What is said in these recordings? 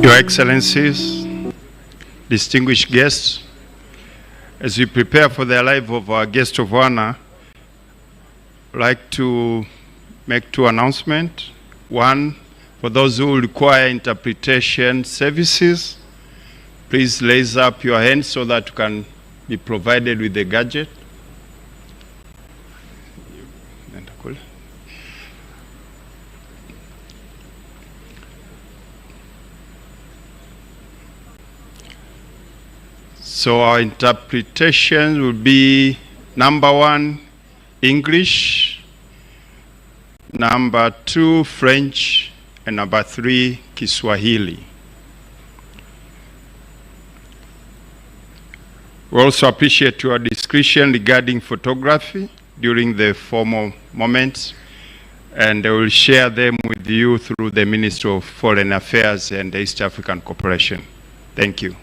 Your Excellencies, distinguished guests, as we prepare for the arrival of our guest of honor, I'd like to make two announcements. One, for those who require interpretation services, please raise up your hand so that you can be provided with the gadget. So our interpretation will be number 1, English, number 2, French, and number 3, Kiswahili. We also appreciate your discretion regarding photography during the formal moments. and I will share them with you through the Ministry of Foreign Affairs and the East African Cooperation. Thank you.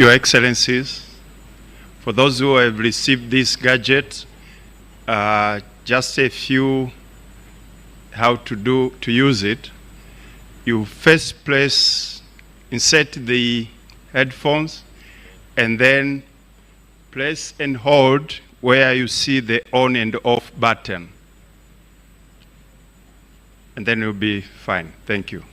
Your Excellencies, for those who have received this gadget, just a few how to use it. You first insert the headphones, and then press and hold where you see the on and off button. And then you'll be fine. Thank you.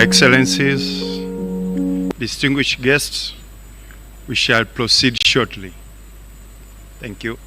Excellencies, distinguished guests, we shall proceed shortly. Thank you.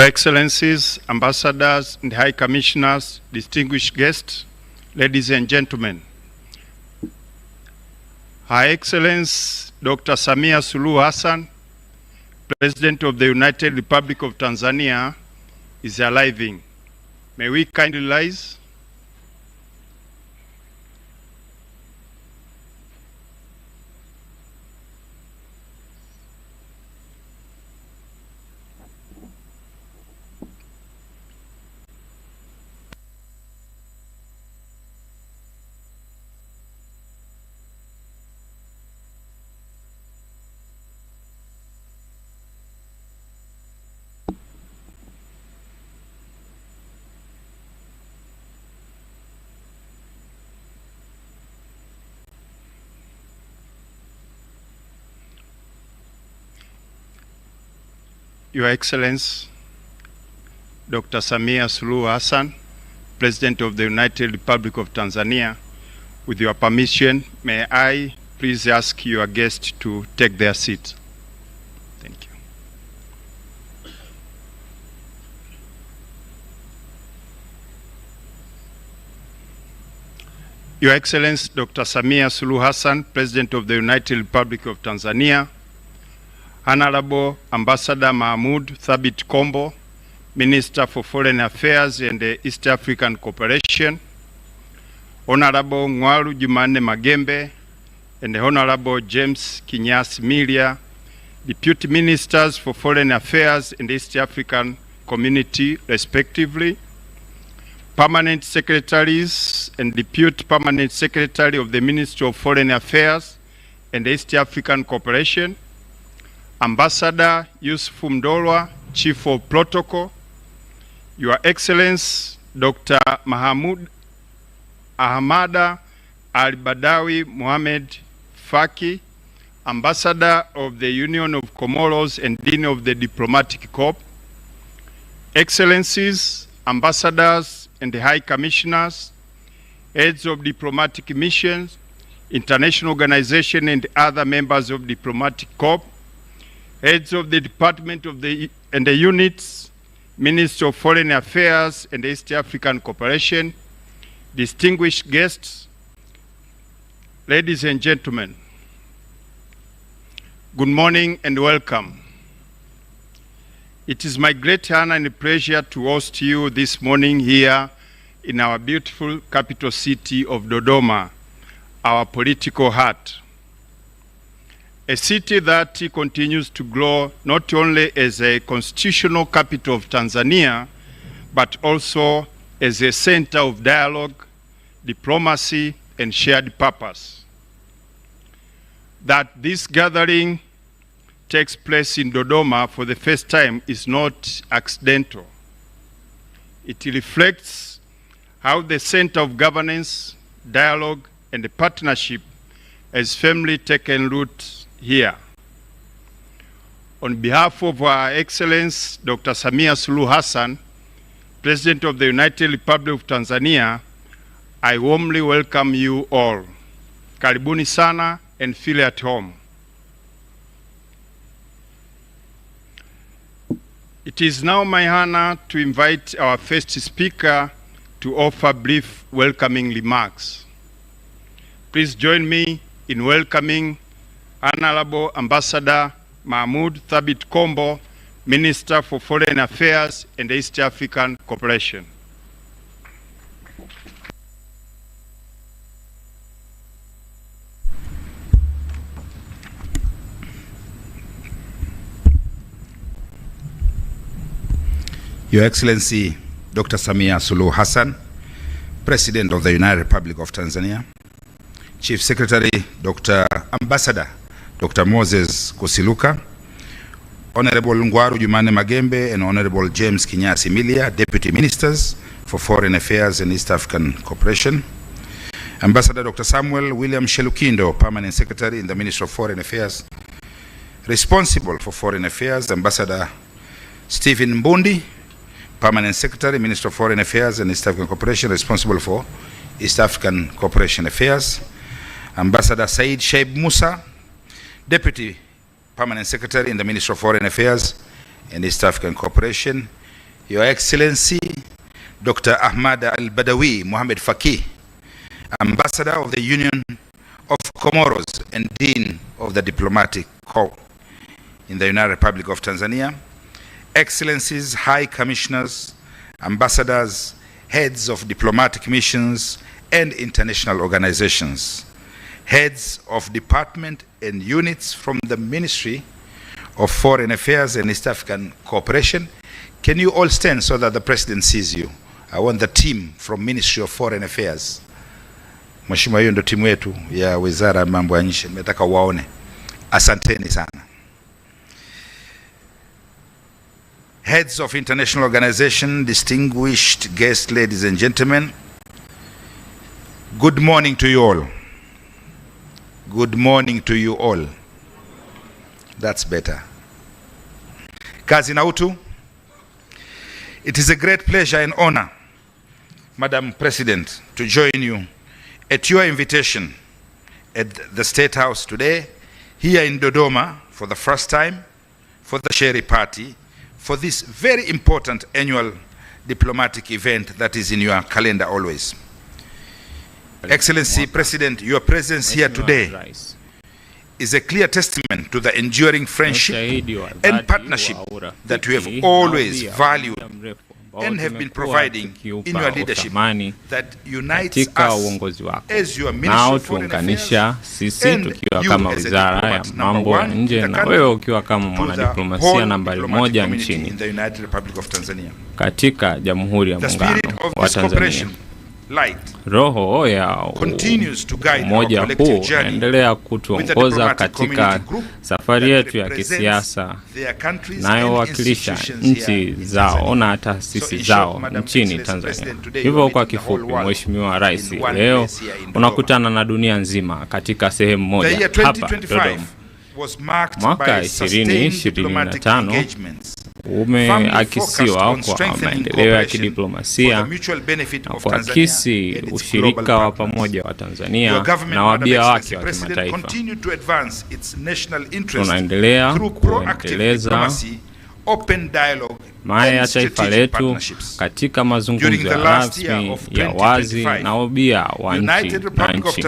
Your Excellencies, Ambassadors and High Commissioners, distinguished guests, ladies and gentlemen, Her Excellency Dr. Samia Suluhu Hassan, President of the United Republic of Tanzania, is arriving. May we kindly rise? Your Excellency, Dr. Samia Suluhu Hassan, President of the United Republic of Tanzania, with your permission, may I please ask your guests to take their seats. Thank you. Your Excellency, Dr. Samia Suluhu Hassan, President of the United Republic of Tanzania, Honorable Ambassador Mahmoud Thabit Kombo, Minister for Foreign Affairs and East African Cooperation, Honorable Ngwalu Jumane Magembe, and Honorable James Kinyas Milia, Deputy Ministers for Foreign Affairs and East African Community, respectively, Permanent Secretaries and Deputy Permanent Secretary of the Ministry of Foreign Affairs and East African Cooperation, Ambassador Yusuf Mdolwa, Chief of Protocol, Your Excellency Dr. Mahmoud Ahmada Al-Badawi Mohamed Faki, Ambassador of the Union of Comoros and Dean of the Diplomatic Corps, Excellencies, Ambassadors and the High Commissioners, Heads of Diplomatic Missions, International Organization and other members of Diplomatic Corps, Heads of the Department of the Units, Minister of Foreign Affairs and East African Cooperation, distinguished guests, ladies and gentlemen, good morning and welcome. It is my great honor and pleasure to host you this morning here in our beautiful capital city of Dodoma, our political heart. A city that continues to grow not only as a constitutional capital of Tanzania, but also as a center of dialogue, diplomacy, and shared purpose. That this gathering takes place in Dodoma for the first time is not accidental. It reflects how the center of governance, dialogue, and partnership has firmly taken root here. On behalf of Her Excellency Dr. Samia Suluhu Hassan, President of the United Republic of Tanzania, I warmly welcome you all. Karibuni sana and feel at home. It is now my honor to invite our first speaker to offer brief welcoming remarks. Please join me in welcoming Honorable Ambassador Mahmoud Thabit Kombo, Minister for Foreign Affairs and East African Cooperation. Your Excellency Dr. Samia Suluhu Hassan, President of the United Republic of Tanzania, Chief Secretary Dr. Ambassador Dr. Moses Kusiluka, Honorable Ngwaru Jumane Magembe and Honorable James Kinyasi Milia, Deputy Ministers for Foreign Affairs and East African Cooperation, Ambassador Dr. Samuel William Shelukindo, Permanent Secretary in the Ministry of Foreign Affairs, responsible for Foreign Affairs, Ambassador Stephen Mbundi, Permanent Secretary, Minister of Foreign Affairs and East African Cooperation, responsible for East African Cooperation Affairs, Ambassador Said Shaib Musa, Deputy Permanent Secretary in the Ministry of Foreign Affairs and East African Cooperation, Your Excellency Dr. Ahmad Al-Badawi Mohamed Faki, Ambassador of the Union of Comoros and Dean of the Diplomatic Corps in the United Republic of Tanzania, Excellencies, High Commissioners, Ambassadors, Heads of Diplomatic Missions and International Organizations, Heads of Department and Units from the Ministry of Foreign Affairs and East African Cooperation. Can you all stand so that the President sees you? I want the team from Ministry of Foreign Affairs. Mheshimiwa, hiyo ndo timu yetu ya Wizara ya Mambo ya Nje. Nimetaka waone. Asanteni sana. Heads of international organization, distinguished guests, ladies and gentlemen, good morning to you all. Good morning to you all. That's better. Kazi na utu. It is a great pleasure and honor, Madam President, to join you at your invitation at the State House today, here in Dodoma, for the first time, for the Sheri Party, for this very important annual diplomatic event that is in your calendar always. Excellency President, your presence here today is a clear testament to the enduring friendship and partnership that you have always valued and have been providing in your leadership that unites us as your Ministry of Foreign Affairs sisi tukiwa kama Wizara ya Mambo ya Nje na wewe ukiwa kama mwanadiplomasia nambari 1 nchini katika Jamhuri ya Muungano wa Tanzania. Roho ya umoja huu unaendelea kutuongoza katika safari yetu ya kisiasa inayowakilisha nchi zao na taasisi zao nchini Tanzania. Hivyo kwa kifupi, Mheshimiwa Rais leo unakutana na dunia nzima katika sehemu moja hapa Dodoma. Mwaka 2025 umeakisiwa kwa maendeleo ya kidiplomasia na kuakisi ushirika wa pamoja wa Tanzania na wabia wake wa kimataifa. Tunaendelea kuendeleza maya ya taifa letu katika mazungumzo ya rasmi ya wazi na wabia wa nchi na nchi.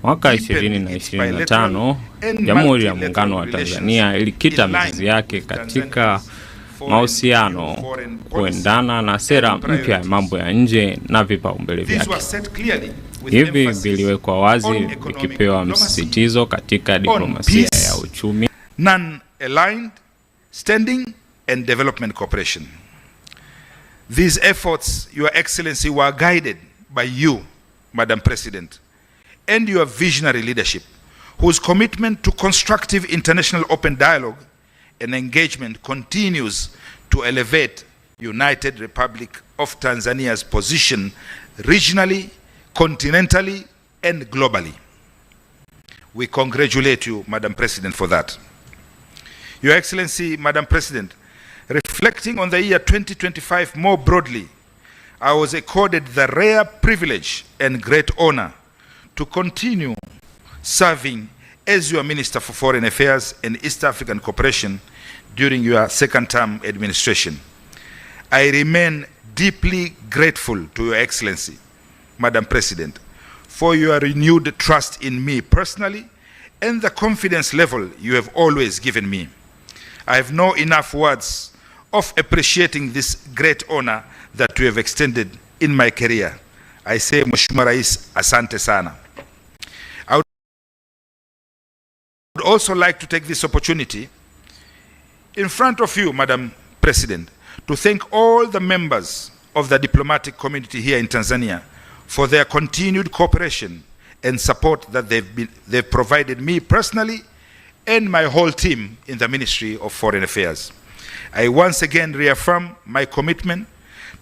Mwaka 2025, Jamhuri ya Muungano wa Tanzania ilikita mizizi yake katika mahusiano kuendana na sera mpya ya mambo ya nje na vipaumbele vyake. Hivi viliwekwa wazi vikipewa msisitizo katika diplomasia ya uchumi, non-aligned standing and development cooperation. These efforts, Your Excellency, were guided by you, Madam President, and your visionary leadership, whose commitment to constructive international open dialogue and engagement continues to elevate United Republic of Tanzania's position regionally, continentally, and globally. We congratulate you, Madam President, for that. Your Excellency, Madam President, reflecting on the year 2025 more broadly, I was accorded the rare privilege and great honor to continue serving as your Minister for Foreign Affairs and East African Cooperation during your second term administration. I remain deeply grateful to Your Excellency, Madam President, for your renewed trust in me personally and the confidence level you have always given me. I have no enough words of appreciating this great honor that you have extended in my career. I say, Mheshimiwa Rais, asante sana. I would also like to take this opportunity in front of you, Madam President, to thank all the members of the diplomatic community here in Tanzania for their continued cooperation and support that they've provided me personally and my whole team in the Ministry of Foreign Affairs. I once again reaffirm my commitment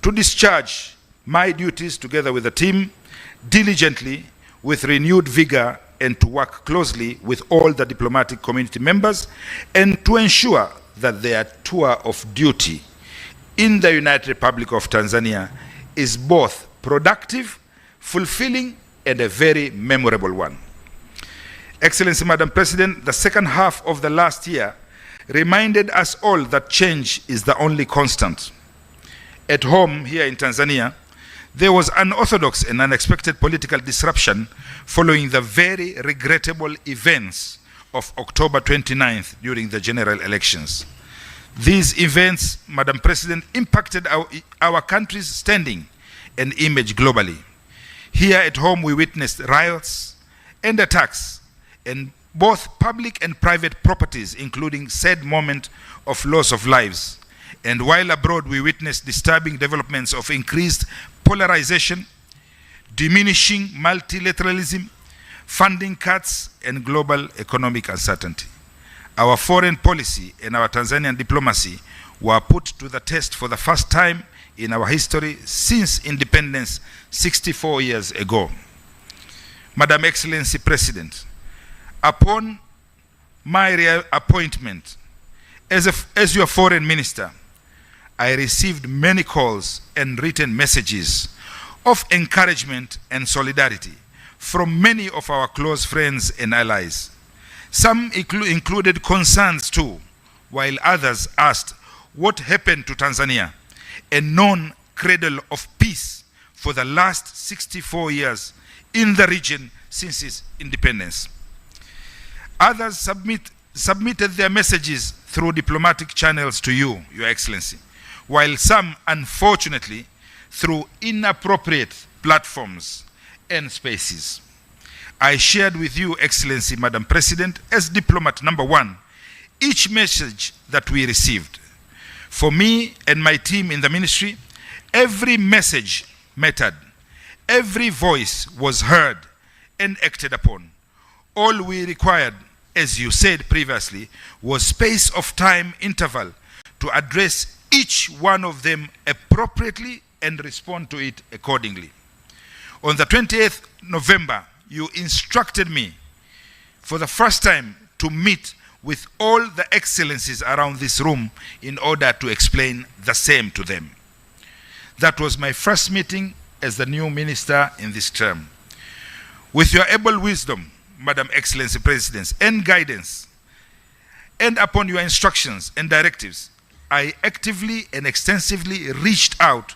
to discharge my duties together with the team diligently with renewed vigor and to work closely with all the diplomatic community members and to ensure that their tour of duty in the United Republic of Tanzania is both productive, fulfilling, and a very memorable one. Excellency, Madam President, the second half of the last year reminded us all that change is the only constant. At home here in Tanzania, there was unorthodox and unexpected political disruption following the very regrettable events of October 29th during the general elections. These events, Madam President, impacted our country's standing and image globally. Here at home, we witnessed riots and attacks in both public and private properties, including sad moment of loss of lives. And while abroad, we witnessed disturbing developments of increased polarization, diminishing multilateralism, funding cuts, and global economic uncertainty. Our foreign policy and our Tanzanian diplomacy were put to the test for the first time in our history since independence 64 years ago. Madam Excellency President, upon my appointment as your foreign minister, I received many calls and written messages of encouragement and solidarity from many of our close friends and allies. Some included concerns too, while others asked what happened to Tanzania, a known cradle of peace for the last 64 years in the region since its independence. Others submitted their messages through diplomatic channels to you, Your Excellency, while some, unfortunately, through inappropriate platforms and spaces. I shared with you, Excellency, Madam President, as diplomat number one, each message that we received. For me and my team in the ministry, every message mattered. Every voice was heard and acted upon. All we required, as you said previously, was space of time interval to address each one of them appropriately and respond to it accordingly. On the 28th November, you instructed me for the first time to meet with all the excellencies around this room in order to explain the same to them. That was my first meeting as the new minister in this term. With your able wisdom, Madam Excellency President, and guidance, and upon your instructions and directives, I actively and extensively reached out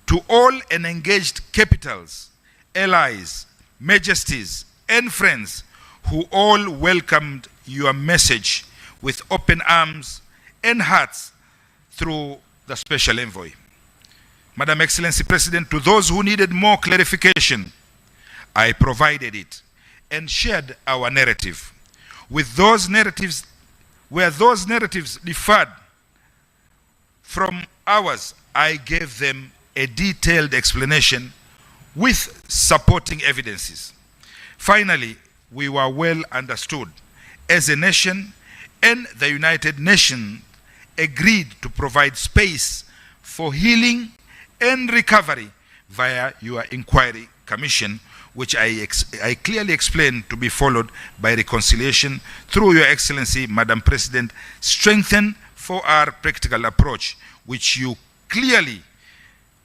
to all and engaged capitals, allies, majesties, and friends who all welcomed your message with open arms and hearts through the special envoy. Madam Excellency President, to those who needed more clarification, I provided it and shared our narrative. With those narratives, where those narratives differed from ours, I gave them a detailed explanation with supporting evidences. Finally, we were well understood as a nation, and the United Nations agreed to provide space for healing and recovery via your inquiry commission, which I clearly explained to be followed by reconciliation through Your Excellency, Madam President, strengthened for our practical approach, which you clearly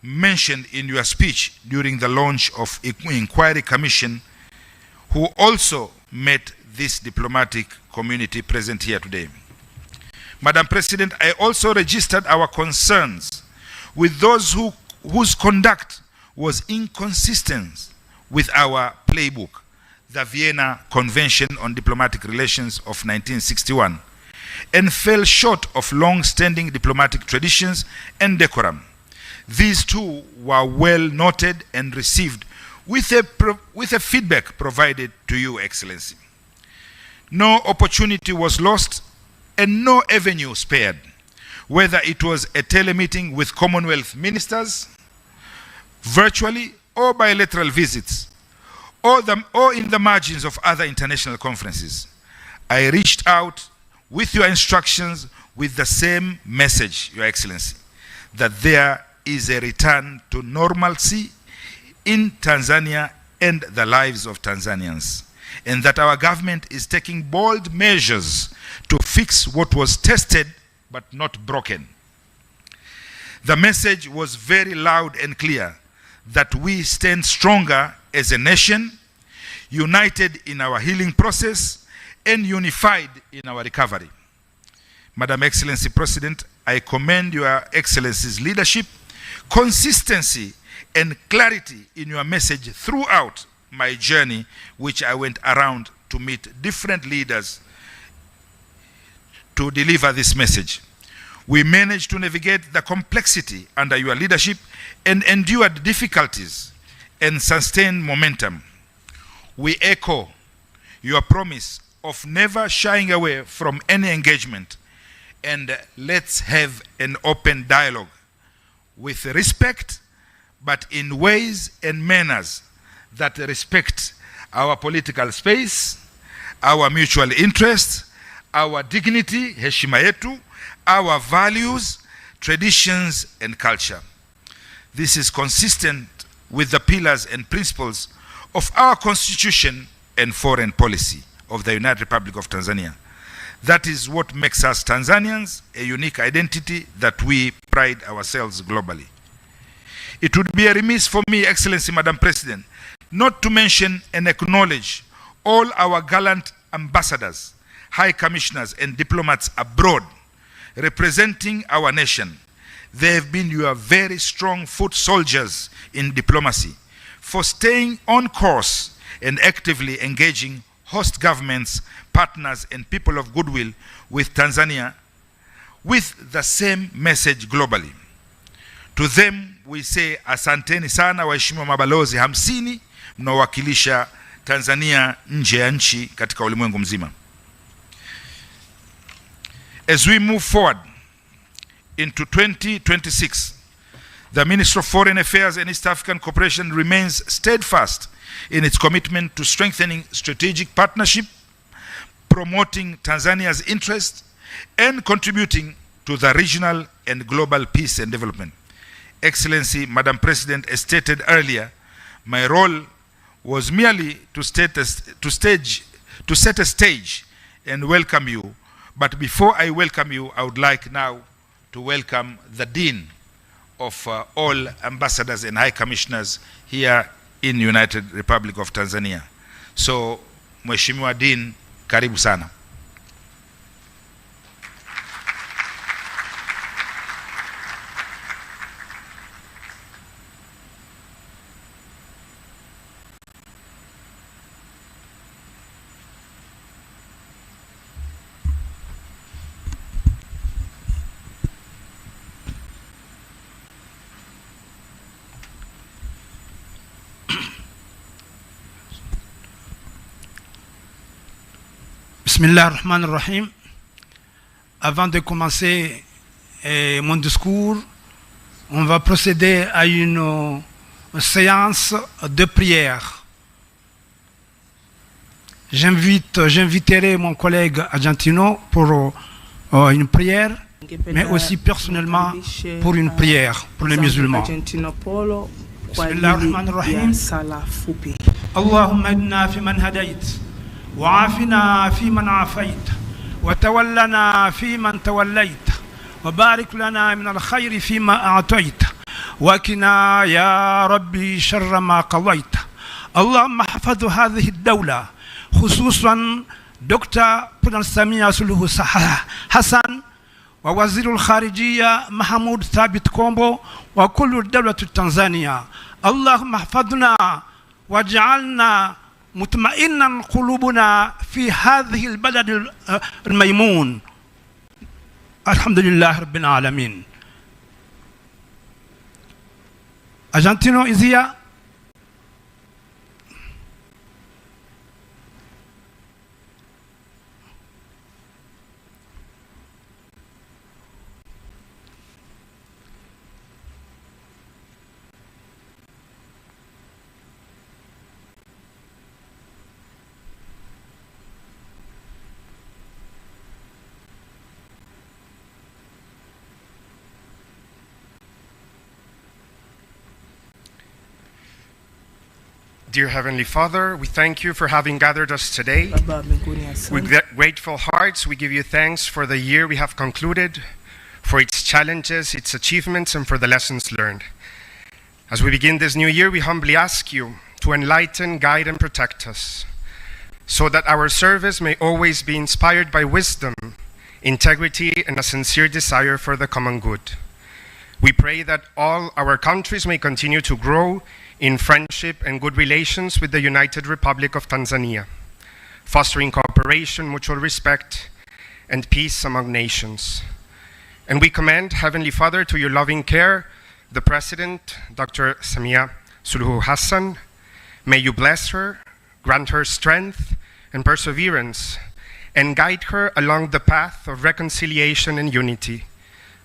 mentioned in your speech during the launch of Inquiry Commission, who also met this diplomatic community present here today. Madam President, I also registered our concerns with those whose conduct was inconsistent with our playbook, the Vienna Convention on Diplomatic Relations of 1961, and fell short of long-standing diplomatic traditions and decorum. These too were well noted and received with a feedback provided to you, Excellency. No opportunity was lost and no avenue spared, whether it was a telemeeting with Commonwealth ministers, virtually or bilateral visits, or in the margins of other international conferences. I reached out with your instructions with the same message, Your Excellency, that there is a return to normalcy in Tanzania and the lives of Tanzanians, and that our government is taking bold measures to fix what was tested but not broken. The message was very loud and clear that we stand stronger as a nation, united in our healing process and unified in our recovery. Madam Excellency President, I commend Your Excellency's leadership, consistency and clarity in your message throughout my journey, which I went around to meet different leaders to deliver this message. We managed to navigate the complexity under your leadership and endured difficulties and sustained momentum. We echo your promise of never shying away from any engagement, and let's have an open dialogue with respect, but in ways and manners that respect our political space, our mutual interests, our dignity, heshima yetu, our values, traditions, and culture. This is consistent with the pillars and principles of our Constitution and foreign policy of the United Republic of Tanzania. That is what makes us Tanzanians a unique identity that we pride ourselves globally. It would be a remiss for me, Excellency Madam President, not to mention and acknowledge all our gallant ambassadors, high commissioners, and diplomats abroad representing our nation. They have been your very strong foot soldiers in diplomacy for staying on course and actively engaging host governments, partners, and people of goodwill with Tanzania with the same message globally. To them we say asanteni sana waheshimiwa mabalozi 50 mnaowakilisha Tanzania nje ya nchi katika ulimwengu mzima. As we move forward into 2026, the Ministry of Foreign Affairs and East African Cooperation remains steadfast in its commitment to strengthening strategic partnership, promoting Tanzania's interests, and contributing to the regional and global peace and development. Excellency, Madam President, as stated earlier, my role was merely to set a stage and welcome you. But before I welcome you, I would like now to welcome the Dean of all ambassadors and high commissioners here in United Republic of Tanzania. So, Mheshimiwa Dean, karibu sana. Bismillahirrahmanirrahim. Avant de commencer mon discours, on va procéder à une séance de prière. J'inviterai mon collègue Argentino pour une prière, mais aussi personnellement pour une prière pour les musulmans. Bismillahirrahmanirrahim. اللهم اهدنا فيمن هديت وعافنا فيمن عافيت وتولنا فيمن توليت وبارك لنا من الخير فيما أعطيت وقنا يا ربي شر ما قضيت. اللهم احفظ هذه الدولة خصوصا دكتور سامية سلوه حسن ووزير الخارجية محمود ثابت كومبو وكل الدولة التنزانية. اللهم احفظنا واجعلنا مطمئنا قلوبنا في هذه البلد الميمون. الحمد لله رب العالمين. Argentino is here. Dear Heavenly Father, we thank you for having gathered us today. With grateful hearts, we give you thanks for the year we have concluded, for its challenges, its achievements, and for the lessons learned. As we begin this new year, we humbly ask you to enlighten, guide, and protect us, so that our service may always be inspired by wisdom, integrity, and a sincere desire for the common good. We pray that all our countries may continue to grow in friendship and good relations with the United Republic of Tanzania, fostering cooperation, mutual respect, and peace among nations. And we commend, Heavenly Father, to your loving care, the President, Dr. Samia Suluhu Hassan. May you bless her, grant her strength and perseverance, and guide her along the path of reconciliation and unity,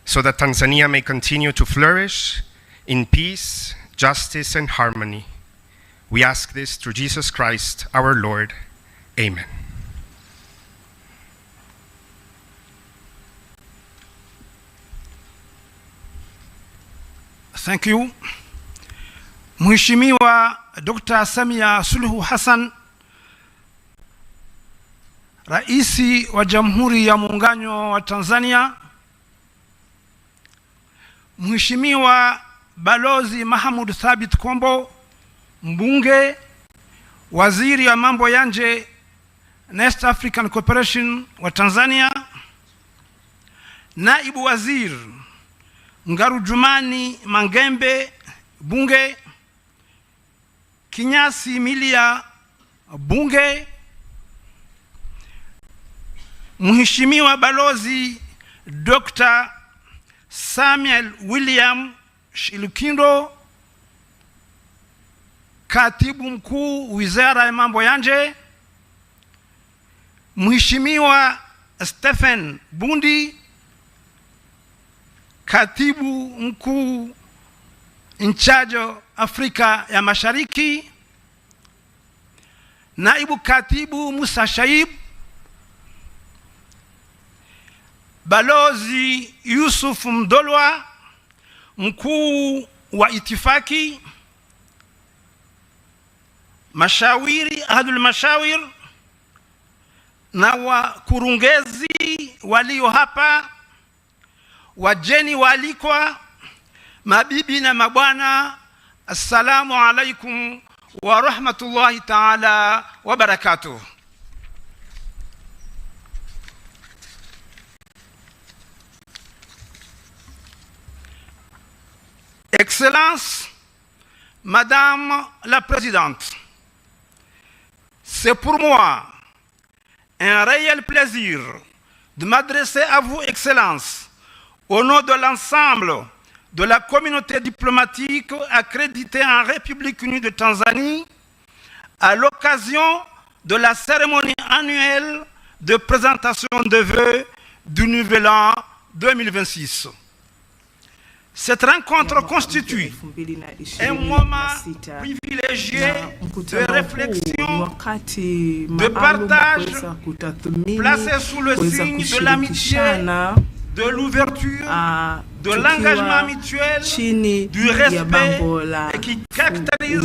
so that Tanzania may continue to flourish in peace, justice, and harmony. We ask this through Jesus Christ, our Lord. Amen. Thank you. Mheshimiwa Dr. Samia Suluhu Hassan, Raisi wa Jamhuri ya Muungano wa Tanzania, Mheshimiwa Balozi Mahmoud Thabit Kombo, mbunge, waziri wa mambo ya nje na East African Cooperation wa Tanzania, naibu waziri Ngarujumani Mangembe, bunge, Kinyasi Milia, bunge, Mheshimiwa Balozi Dr. Samuel William Shilkindo, katibu mkuu wizara ya mambo ya nje, Mheshimiwa Stephen Bundi, katibu mkuu in charge Afrika ya Mashariki, naibu katibu Musa Shaib, Balozi Yusuf Mdolwa, mkuu wa itifaki, mashawiri ahadul mashawir na wakurungezi walio hapa, wageni waalikwa, mabibi na mabwana, assalamu alaikum wa rahmatullahi ta'ala wa barakatuh. Excellence, Madame la Présidente, c'est pour moi un réel plaisir de m'adresser à vous, Excellence, au nom de l'ensemble de la communauté diplomatique accréditée en République unie de Tanzanie, à l'occasion de la cérémonie annuelle de présentation de vœux du Nouvel An 2026. Cette rencontre constitue un moment privilégié de réflexion, de partage, placé sous le signe de l'amitié, de l'ouverture, de l'engagement mutuel, du respect et qui caractérise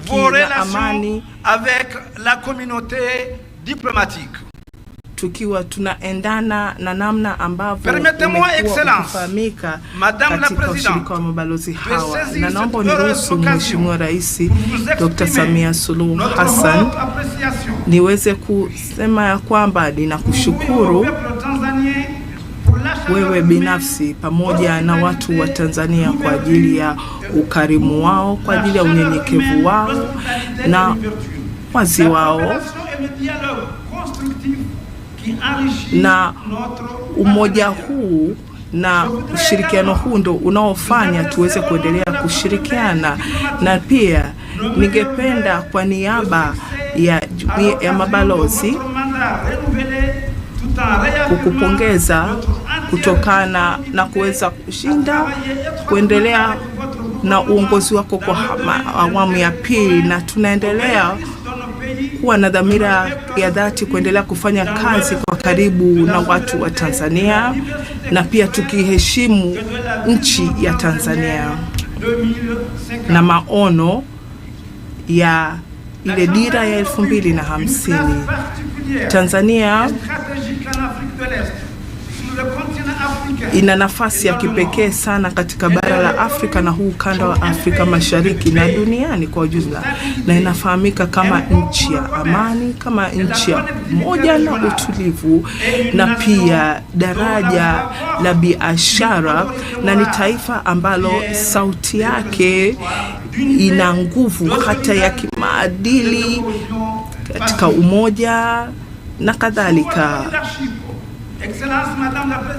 vos relations avec la communauté diplomatique. Tukiwa tunaendana na namna ambavyo kufahamika katika ushirika wa mabalozi hawa. Na naomba niruhusu Mheshimiwa Rais Dr. Samia Suluhu Hassan niweze kusema ya kwamba ninakushukuru wewe binafsi pamoja na watu wa Tanzania kwa ajili ya ukarimu wao, kwa ajili ya unyenyekevu wao na wazi wao, na umoja huu na ushirikiano huu ndo unaofanya tuweze kuendelea kushirikiana. Na pia ningependa kwa niaba ya mabalozi kukupongeza kutokana na kuweza kushinda kuendelea na uongozi wako kwa awamu ya pili, na tunaendelea kuwa na dhamira ya dhati kuendelea kufanya kazi kwa karibu na watu wa Tanzania, na pia tukiheshimu nchi ya Tanzania na maono ya ile dira ya 2050. Tanzania ina nafasi ya kipekee sana katika bara la Afrika na huu ukanda wa Afrika Mashariki na duniani kwa ujumla, na inafahamika kama nchi ya amani, kama nchi ya umoja na utulivu, na pia daraja la biashara, na ni taifa ambalo sauti yake ina nguvu hata ya kimaadili katika umoja na kadhalika.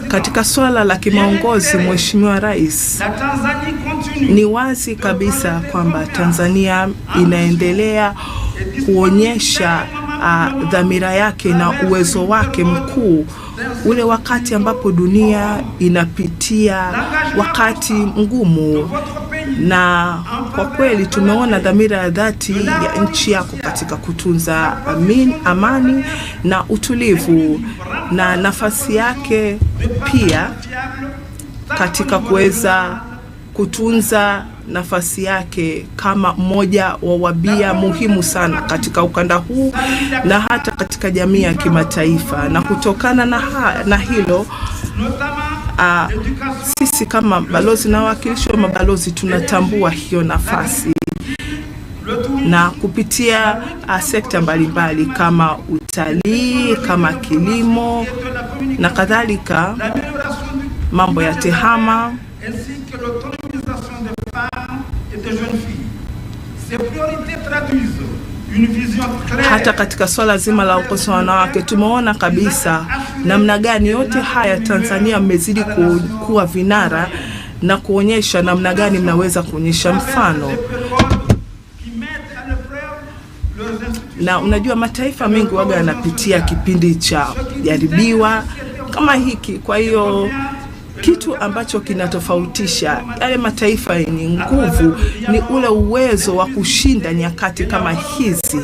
Katika swala la kimaongozi, Mheshimiwa Rais, ni wazi kabisa kwamba Tanzania inaendelea kuonyesha dhamira yake na uwezo wake mkuu, ule wakati ambapo dunia inapitia wakati mgumu, na kwa kweli tumeona dhamira ya dhati ya nchi yako katika kutunza amani na utulivu, na nafasi yake pia katika kuweza kutunza nafasi yake kama mmoja wa wabia muhimu sana katika ukanda huu na hata katika jamii ya kimataifa. Na kutokana na hilo sisi kama balozi na wawakilishi wa mabalozi tunatambua hiyo nafasi, na kupitia sekta mbalimbali kama utalii, kama kilimo na kadhalika, mambo ya tehama, hata katika swala zima la ukosoaji wa wanawake, tumeona kabisa namna gani yote haya Tanzania mmezidi kuwa vinara na kuonyesha namna gani mnaweza kuonyesha mfano. Na unajua mataifa mengi waga yanapitia kipindi cha jaribiwa kama hiki, kwa hiyo kitu ambacho kinatofautisha yale mataifa yenye nguvu ni ule uwezo wa kushinda nyakati kama hizi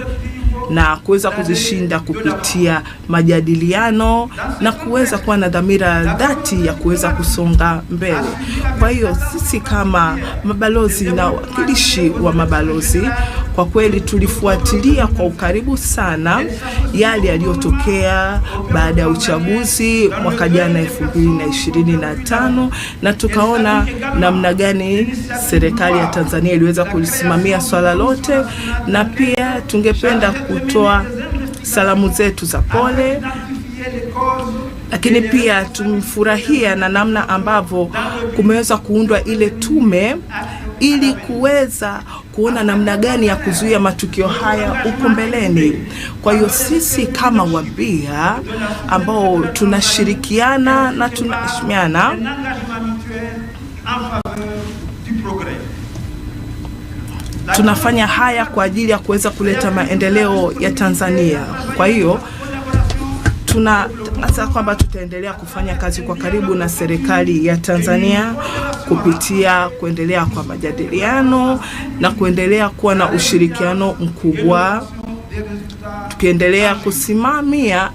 na kuweza kuzishinda kupitia majadiliano na kuweza kuwa na dhamira dhati ya kuweza kusonga mbele. Kwa hiyo sisi kama mabalozi na wakilishi wa mabalozi kwa kweli tulifuatilia kwa ukaribu sana yale yaliyotokea baada ya uchaguzi mwaka jana 2025, na tukaona namna gani serikali ya Tanzania iliweza kulisimamia swala lote, na pia tungependa kutoa salamu zetu za pole, lakini pia tumfurahia na namna ambavyo kumeweza kuundwa ile tume ili kuweza kuona namna gani ya kuzuia matukio haya huko mbeleni. Kwa hiyo sisi kama wabia ambao tunashirikiana na tunaheshimiana, tunafanya haya kwa ajili ya kuweza kuleta maendeleo ya Tanzania. Kwa hiyo tunatangaza kwamba tutaendelea kufanya kazi kwa karibu na serikali ya Tanzania kupitia kuendelea kwa majadiliano na kuendelea kuwa na ushirikiano mkubwa, tukiendelea kusimamia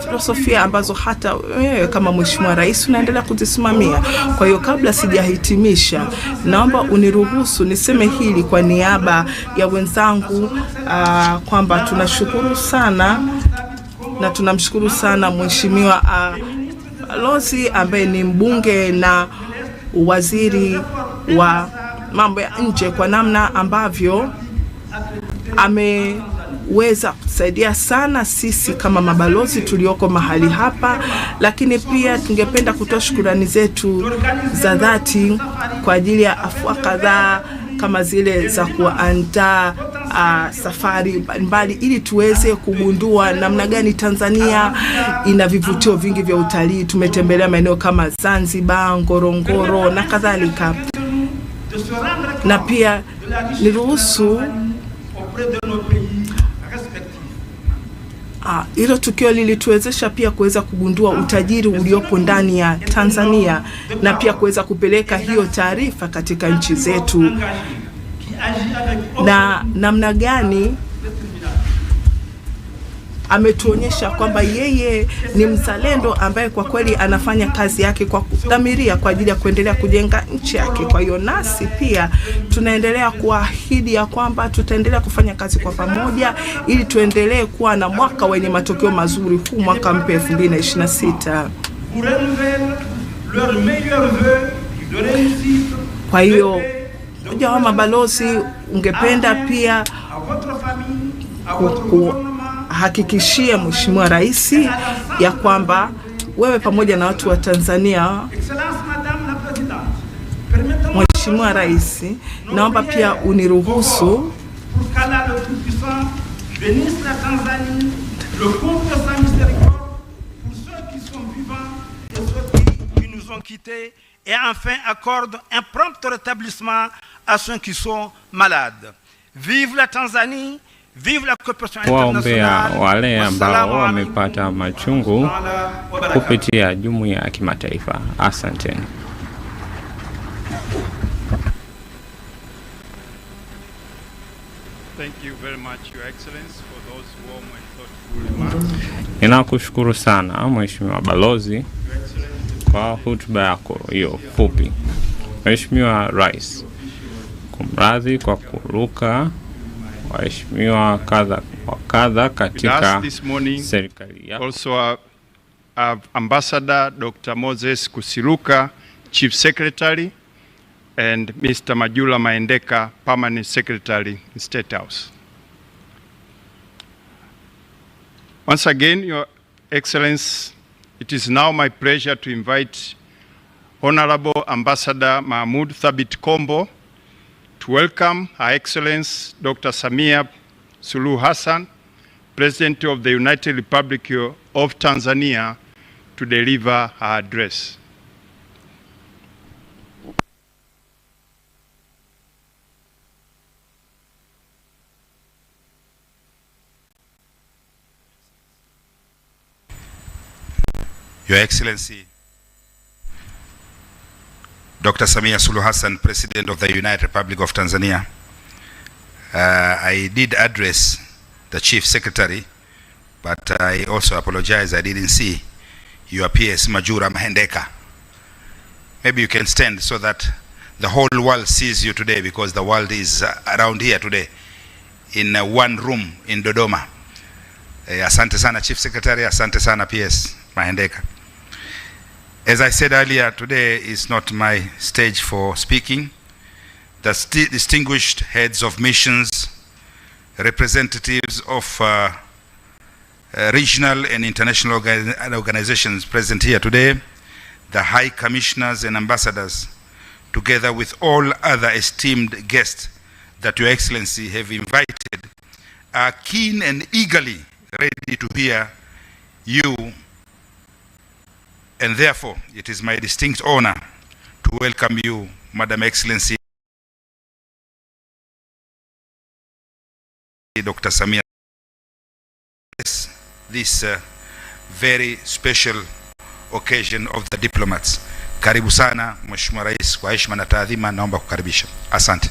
filosofia ambazo hata wewe kama Mheshimiwa Rais unaendelea kuzisimamia. Kwa hiyo kabla sijahitimisha, naomba uniruhusu niseme hili kwa niaba ya wenzangu kwamba tunashukuru sana na tunamshukuru sana Mheshimiwa Balozi ambaye ni mbunge na waziri wa mambo ya nje kwa namna ambavyo ameweza kusaidia sana sisi kama mabalozi tulioko mahali hapa, lakini pia tungependa kutoa shukrani zetu za dhati kwa ajili ya afua kadhaa kama zile za kuandaa safari mbalimbali ili tuweze kugundua namna gani Tanzania ina vivutio vingi vya utalii. Tumetembelea maeneo kama Zanzibar, Ngorongoro na kadhalika. Na pia niruhusu hilo tukio lilituwezesha pia kuweza kugundua utajiri uliopo ndani ya Tanzania na pia kuweza kupeleka hiyo taarifa katika nchi zetu, na namna gani ametuonyesha kwamba yeye ni mzalendo ambaye kwa kweli anafanya kazi yake kwa kudhamiria kwa ajili ya kuendelea kujenga nchi yake. Kwa hiyo nasi pia tunaendelea kuahidi ya kwamba tutaendelea kufanya kazi kwa pamoja ili tuendelee kuwa na mwaka wenye matokeo mazuri, huu mwaka mpya 2026. Kwa hiyo mmoja wa mabalozi ungependa pia hakikishia Mheshimiwa Rais ya kwamba wewe pamoja na watu wa Tanzania. Mheshimiwa Rais, naomba pia uniruhusu et enfin accorde un prompt rétablissement à ceux qui sont malades. Vive la Tanzanie! Waombea wale ambao wamepata machungu kupitia jumuiya ya kimataifa. Asanteni. Thank you very much, Your Excellency, for those warm and thoughtful remarks. Ninakushukuru sana Mheshimiwa Balozi kwa hotuba yako hiyo fupi. Mheshimiwa Rais, kumradhi kwa kuruka waheshimiwa kadha katika serikali yako. Also Ambassador Dr. Moses Kusiluka, Chief Secretary, and Mr. Majula Maendeka, Permanent Secretary in State House. Once again, Your Excellency, it is now my pleasure to invite Honorable Ambassador Mahmoud Thabit Kombo to welcome Her Excellency Dr. Samia Suluhu Hassan, President of the United Republic of Tanzania, to deliver her address. Your Excellency, Dr. Samia Suluhu Hassan, President of the United Republic of Tanzania. I did address the Chief Secretary, but I also apologize I didn't see your PS Majura Maendeka. Maybe you can stand so that the whole world sees you today, because the world is around here today in one room in Dodoma. Asante sana Chief Secretary, asante sana PS Maendeka. As I said earlier, today is not my stage for speaking. The distinguished heads of missions, representatives of regional and international organizations present here today, the high commissioners and ambassadors, together with all other esteemed guests that Your Excellency have invited, are keen and eagerly ready to hear you. And therefore, it is my distinct honor to welcome you, Madam Excellency, Dr. Samia, this very special occasion of the diplomats. Karibu sana Mheshimiwa Rais, kwa heshima na taadhima naomba kukaribisha. Asante.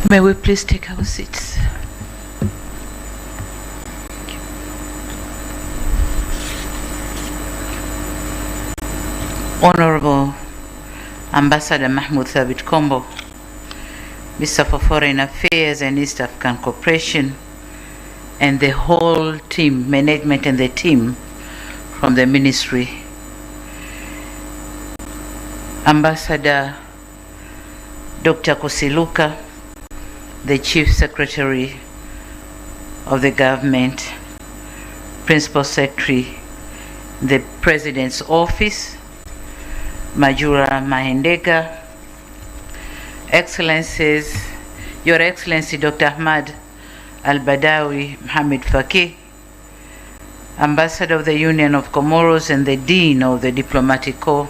May we please take our seats? Honorable Ambassador Mahmoud Thabit Kombo, Mr. for Foreign Affairs and East African Cooperation, and the whole team, management and the team from the ministry. Ambassador Dr. Kosiluka, the Chief Secretary of the government, Principal Secretary, the President's Office, Majura Mahendega, Excellencies, Your Excellency Dr. Ahmad Al-Badawi Mohamed Faki, Ambassador of the Union of Comoros and the Dean of the Diplomatic Corps,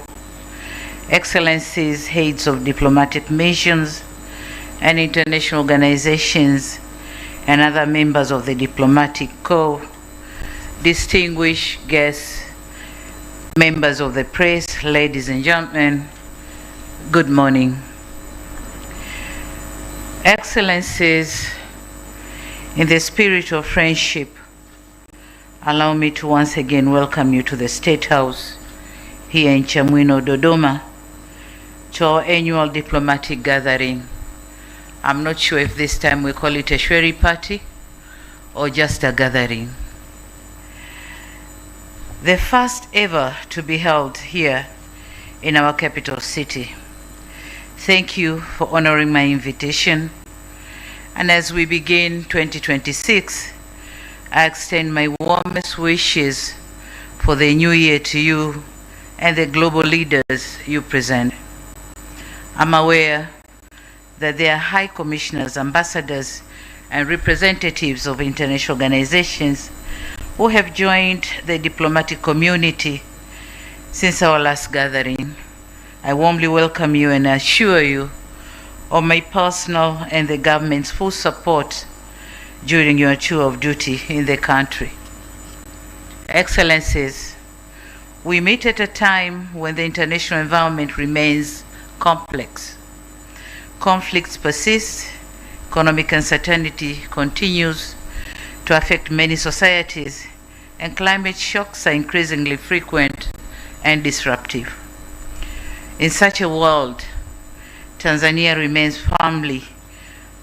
Excellencies, Heads of Diplomatic Missions and International Organizations, and other members of the Diplomatic Corps, distinguished guests, members of the press, ladies and gentlemen, good morning. Excellencies, in the spirit of friendship, allow me to once again welcome you to the State House here in Chamwino, Dodoma, to our annual diplomatic gathering. I'm not sure if this time we call it a Shweri party or just a gathering. The first ever to be held here in our capital city. Thank you for honoring my invitation. And as we begin 2026, I extend my warmest wishes for the new year to you and the global leaders you present. I'm aware that there are high commissioners, ambassadors, and representatives of international organizations who have joined the diplomatic community since our last gathering. I warmly welcome you and assure you of my personal and the government's full support during your tour of duty in the country. Excellencies, we meet at a time when the international environment remains complex. Conflicts persist, economic uncertainty continues to affect many societies, and climate shocks are increasingly frequent and disruptive. In such a world, Tanzania remains firmly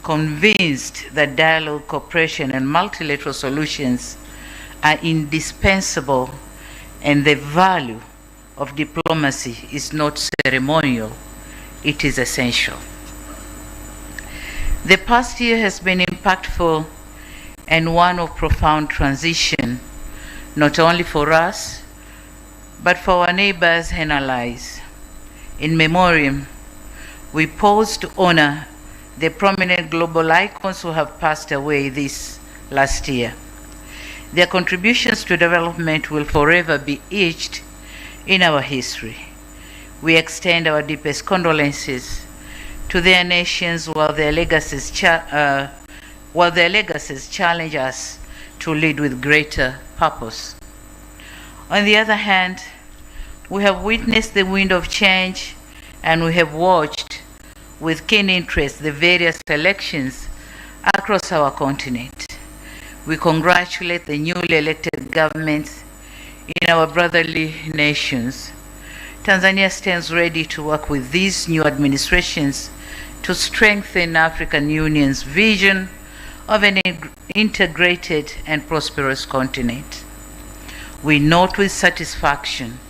convinced that dialogue, cooperation, and multilateral solutions are indispensable, and the value of diplomacy is not ceremonial, it is essential. The past year has been impactful and one of profound transition, not only for us, but for our neighbors and allies. In memoriam, we pause to honor the prominent global icons who have passed away this last year. Their contributions to development will forever be etched in our history. We extend our deepest condolences to their nations while their legacies challenge us to lead with greater purpose. On the other hand, we have witnessed the wind of change, and we have watched with keen interest the various elections across our continent. We congratulate the newly elected governments in our brotherly nations. Tanzania stands ready to work with these new administrations to strengthen African Union's vision of an integrated and prosperous continent. We note with satisfaction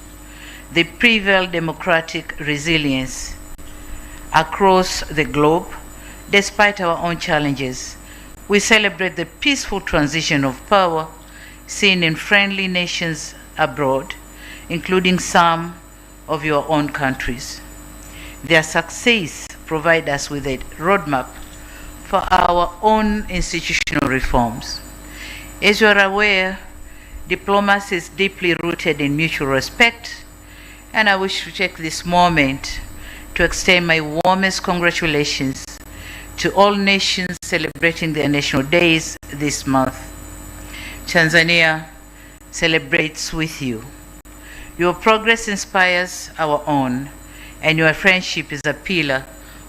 the prevailed democratic resilience across the globe. Despite our own challenges, we celebrate the peaceful transition of power seen in friendly nations abroad, including some of your own countries. Their success provides us with a roadmap for our own institutional reforms. As you are aware, diplomacy is deeply rooted in mutual respect, and I wish to take this moment to extend my warmest congratulations to all nations celebrating their national days this month. Tanzania celebrates with you. Your progress inspires our own, and your friendship is a pillar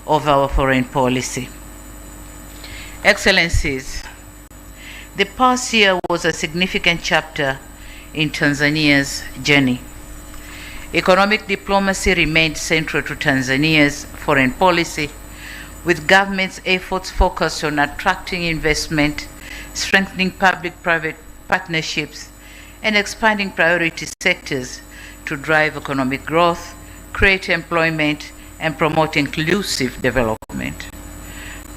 of our foreign policy. Excellencies, the past year was a significant chapter in Tanzania's journey. Economic diplomacy remained central to Tanzania's foreign policy, with government's efforts focused on attracting investment, strengthening public-private partnerships, and expanding priority sectors to drive economic growth, create employment, and promote inclusive development.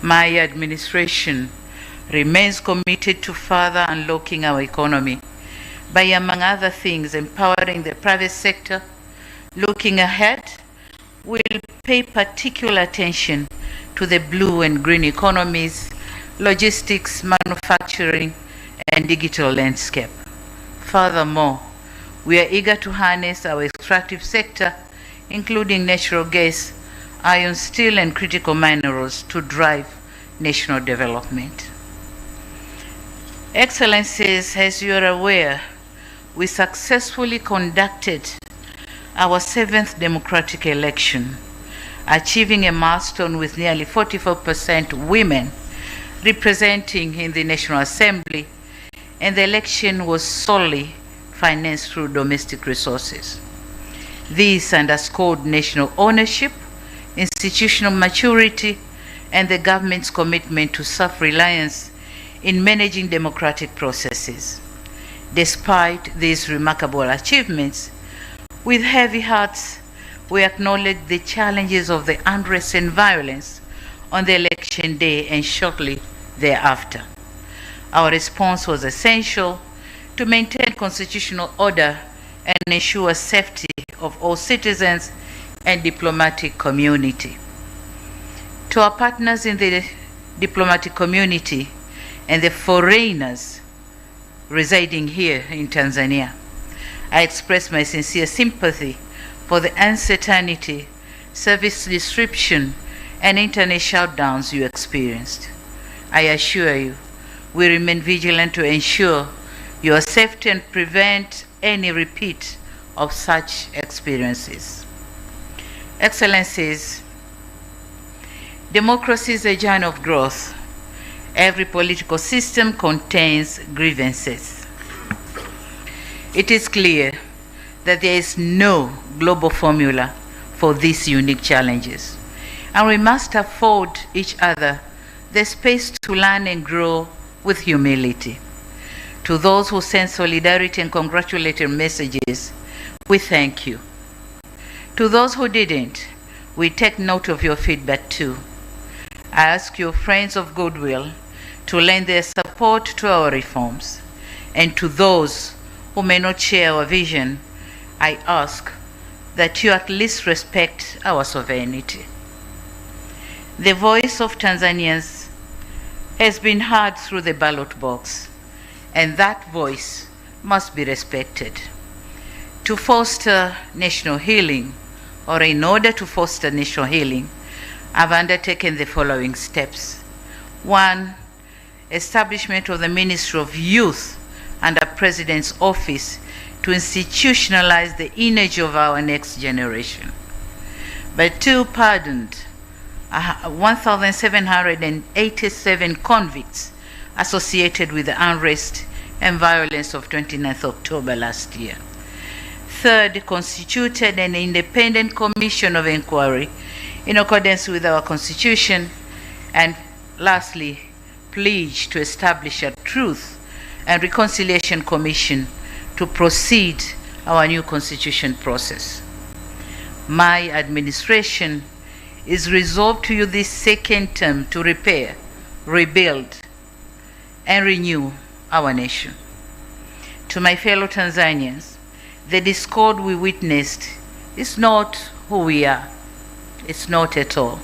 My administration remains committed to further unlocking our economy by, among other things, empowering the private sector. Looking ahead, we'll pay particular attention to the blue and green economies, logistics, manufacturing, and digital landscape. Furthermore, we are eager to harness our extractive sector, including natural gas, iron, steel, and critical minerals to drive national development. Excellencies, as you are aware, we successfully conducted our 7th democratic election, achieving a milestone with nearly 44% women representing in the National Assembly, and the election was solely financed through domestic resources. This underscored national ownership, institutional maturity, and the government's commitment to self-reliance in managing democratic processes. Despite these remarkable achievements, with heavy hearts, we acknowledge the challenges of the unrest and violence on the election day and shortly thereafter. Our response was essential to maintain constitutional order and ensure safety of all citizens and diplomatic community. To our partners in the diplomatic community and the foreigners residing here in Tanzania, I express my sincere sympathy for the uncertainty, service disruption, and internet shutdowns you experienced. I assure you, we remain vigilant to ensure your safety and prevent any repeat of such experiences. Excellencies, democracy is a journey of growth. Every political system contains grievances. It is clear that there is no global formula for these unique challenges, and we must afford each other the space to learn and grow with humility. To those who send solidarity and congratulatory messages, we thank you. To those who didn't, we take note of your feedback too. I ask your friends of goodwill to lend their support to our reforms. And to those who may not share our vision, I ask that you at least respect our sovereignty. The voice of Tanzanians has been heard through the ballot box, and that voice must be respected. To foster national healing, or in order to foster national healing, I've undertaken the following steps. 1, establishment of the Ministry of Youth under President's Office to institutionalize the image of our next generation. But 2, pardoned 1,787 convicts associated with the unrest and violence of 29th October last year. 3, constituted an independent commission of inquiry in accordance with our Constitution. And lastly, pledged to establish a Truth and Reconciliation Commission to proceed our new constitution process. My administration is resolved to use this second term to repair, rebuild, and renew our nation. To my fellow Tanzanians, the discord we witnessed is not who we are. It's not at all.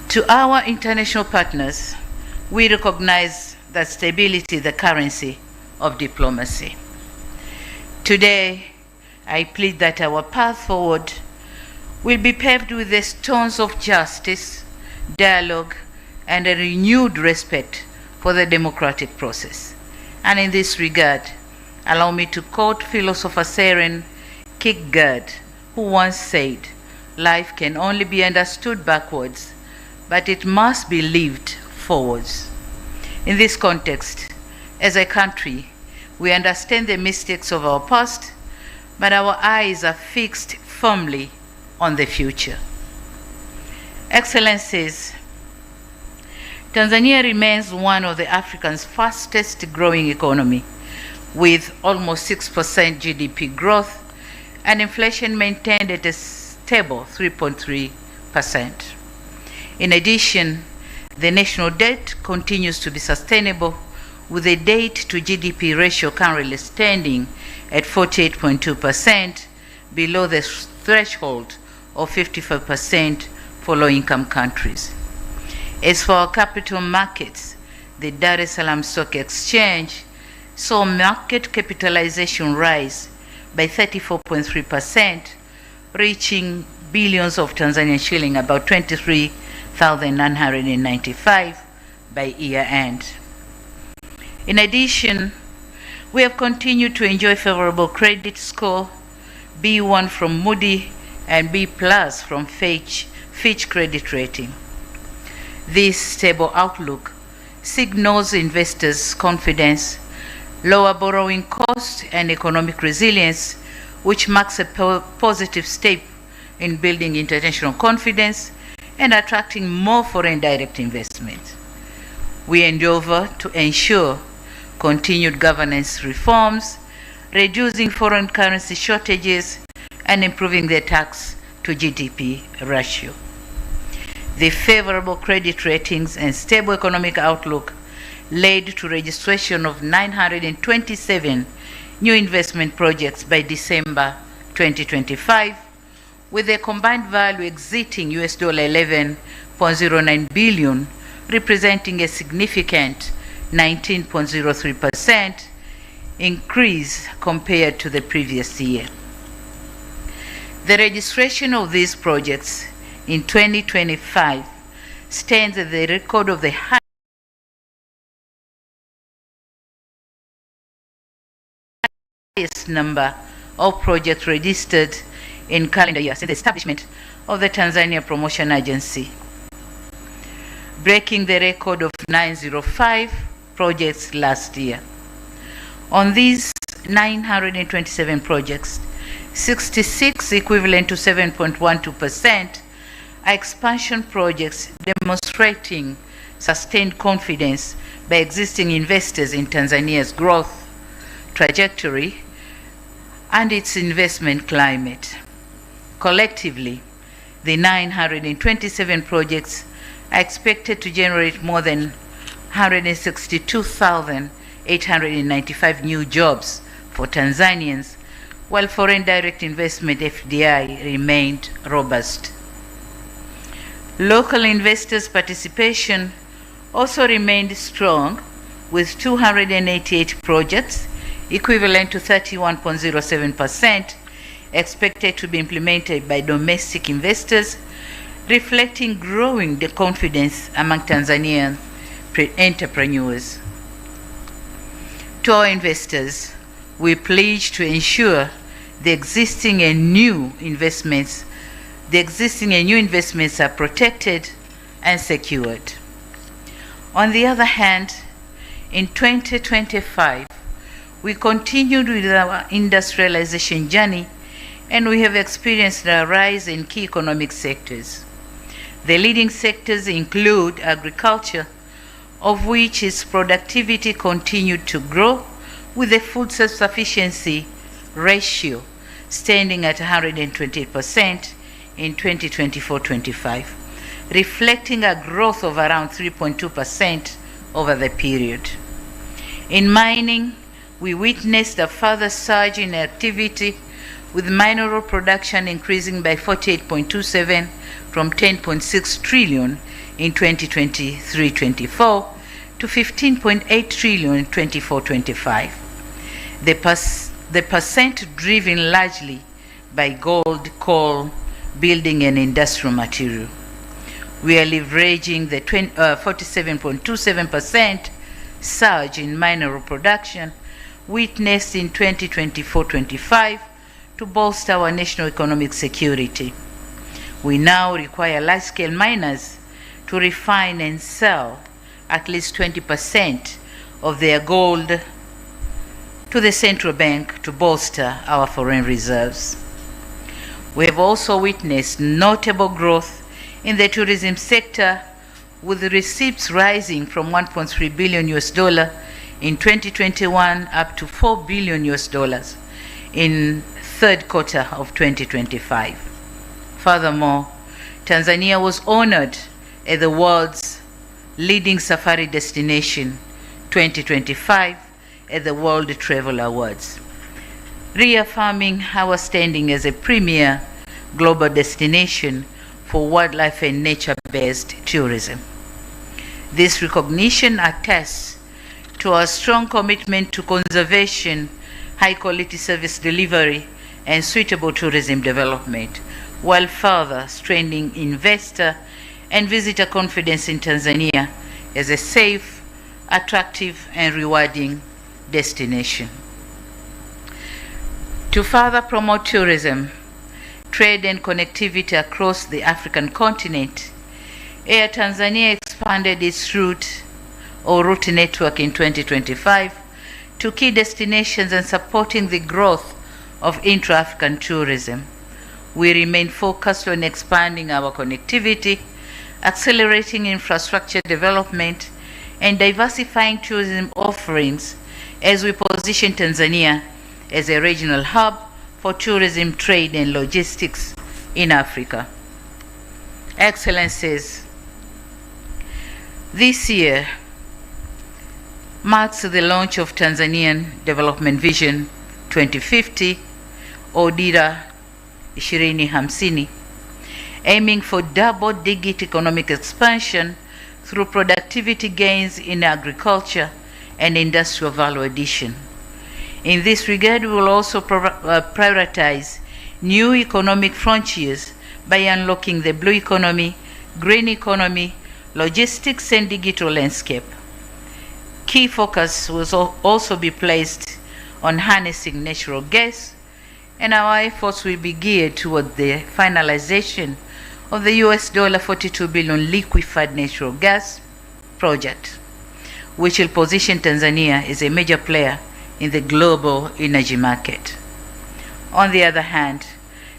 To our international partners, we recognize that stability is the currency of diplomacy. Today, I plead that our path forward will be paved with the stones of justice, dialogue, and a renewed respect for the democratic process. And in this regard, allow me to quote philosopher Søren Kierkegaard, who once said, "Life can only be understood backwards, but it must be lived forwards. In this context, as a country, we understand the mistakes of our past, but our eyes are fixed firmly on the future. Excellencies, Tanzania remains one of the Africa's fastest growing economy, with almost 6% GDP growth and inflation maintained at a stable 3.3%. In addition, the national debt continues to be sustainable, with the debt to GDP ratio currently standing at 48.2%, below the threshold of 55% for low-income countries. As for our capital markets, the Dar es Salaam Stock Exchange saw market capitalization rise by 34.3%, reaching billions of Tanzanian shilling, about 23,995 by year end. In addition, we have continued to enjoy favorable credit score, B1 from Moody and B+ from Fitch credit rating. This stable outlook signals investors' confidence, lower borrowing costs, and economic resilience, which marks a positive step in building international confidence and attracting more foreign direct investment. We endeavor to ensure continued governance reforms, reducing foreign currency shortages, and improving the tax to GDP ratio. The favorable credit ratings and stable economic outlook led to registration of 927 new investment projects by December 2025, with a combined value exceeding US $11.09 billion, representing a significant 19.03% increase compared to the previous year. The registration of these projects in 2025 stands at the record of the highest number of projects registered in calendar year since the establishment of the Tanzania Promotion Agency, breaking the record of 905 projects last year. On these 927 projects, 66, equivalent to 7.12%, are expansion projects, demonstrating sustained confidence by existing investors in Tanzania's growth trajectory and its investment climate. Collectively, the 927 projects are expected to generate more than 162,895 new jobs for Tanzanians, while foreign direct investment FDI remained robust. Local investors' participation also remained strong, with 288 projects, equivalent to 31.07%, expected to be implemented by domestic investors, reflecting growing confidence among Tanzanian entrepreneurs. To our investors, we pledge to ensure the existing and new investments are protected and secured. On the other hand, in 2025, we continued with our industrialization journey, and we have experienced a rise in key economic sectors. The leading sectors include agriculture, of which its productivity continued to grow, with the food self-sufficiency ratio standing at 128% in 2024-25, reflecting a growth of around 3.2% over the period. In mining, we witnessed a further surge in activity, with mineral production increasing by 48.27% from 10.6 trillion in 2023-24 to 15.8 trillion in 24-25. The percent driven largely by gold, coal, building and industrial material. We are leveraging the 47.27% surge in mineral production witnessed in 2024-25 to bolster our national economic security. We now require large-scale miners to to refine and sell at least 20% of their gold to the central bank to bolster our foreign reserves. We have also witnessed notable growth in the tourism sector, with the receipts rising from $1.3 billion in 2021 up to $4 billion in third quarter of 2025. Furthermore, Tanzania was honored as the world's leading safari destination 2025 at the World Travel Awards, reaffirming our standing as a premier global destination for wildlife and nature-based tourism. This recognition attests to our strong commitment to conservation, high-quality service delivery, and suitable tourism development, while further strengthening investor and visitor confidence in Tanzania as a safe, attractive, and rewarding destination. To further promote tourism, trade, and connectivity across the African continent, Air Tanzania expanded its route network in 2025 to key destinations and supporting the growth of intra-African tourism. We remain focused on expanding our connectivity, accelerating infrastructure development, and diversifying tourism offerings as we position Tanzania as a regional hub for tourism, trade, and logistics in Africa. Excellencies, this year marks the launch of Tanzanian Development Vision 2050, or Dira 2050, aiming for double-digit economic expansion through productivity gains in agriculture and industrial value addition. In this regard, we will also prioritize new economic frontiers by unlocking the blue economy, green economy, logistics, and digital landscape. Key focus will also be placed on harnessing natural gas, and our efforts will be geared toward the finalization of the $42 billion liquefied natural gas project, which will position Tanzania as a major player in the global energy market. On the other hand,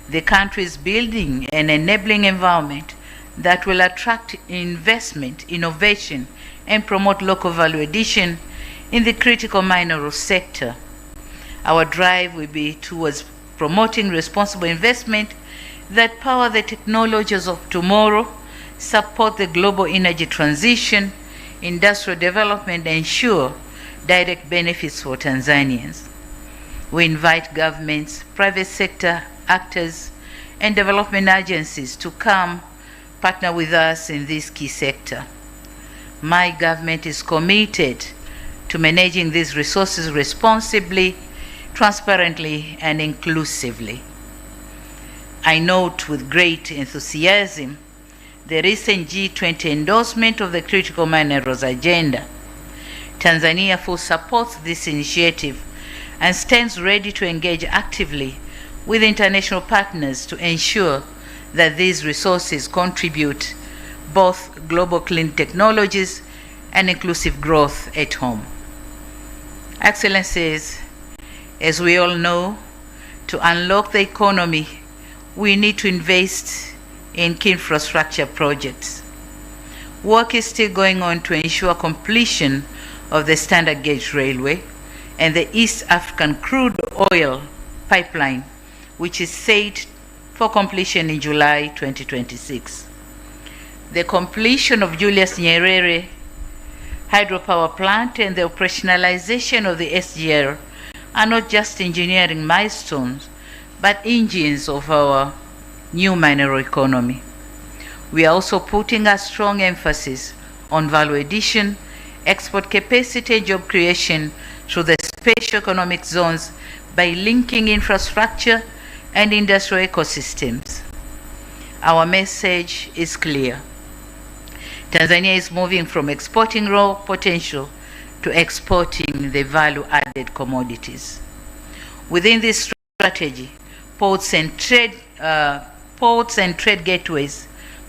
the country is building an enabling environment that will attract investment, innovation, and promote local value addition in the critical mineral sector. Our drive will be towards promoting responsible investment that power the technologies of tomorrow, support the global energy transition, industrial development, and ensure direct benefits for Tanzanians. We invite governments, private sector actors, and development agencies to come partner with us in this key sector. My government is committed to managing these resources responsibly, transparently, and inclusively. I note with great enthusiasm the recent G20 endorsement of the critical minerals agenda. Tanzania fully supports this initiative and stands ready to engage actively with international partners to ensure that these resources contribute both global clean technologies and inclusive growth at home. Excellencies, as we all know, to unlock the economy, we need to invest in key infrastructure projects. Work is still going on to ensure completion of the standard gauge railway and the East African crude oil pipeline, which is set for completion in July 2026. The completion of Julius Nyerere hydropower plant and the operationalization of the SGR are not just engineering milestones, but engines of our new mineral economy. We are also putting a strong emphasis on value addition, export capacity, and job creation through the special economic zones by linking infrastructure and industrial ecosystems. Our message is clear. Tanzania is moving from exporting raw potential to exporting the value-added commodities. Within this strategy, ports and trade gateways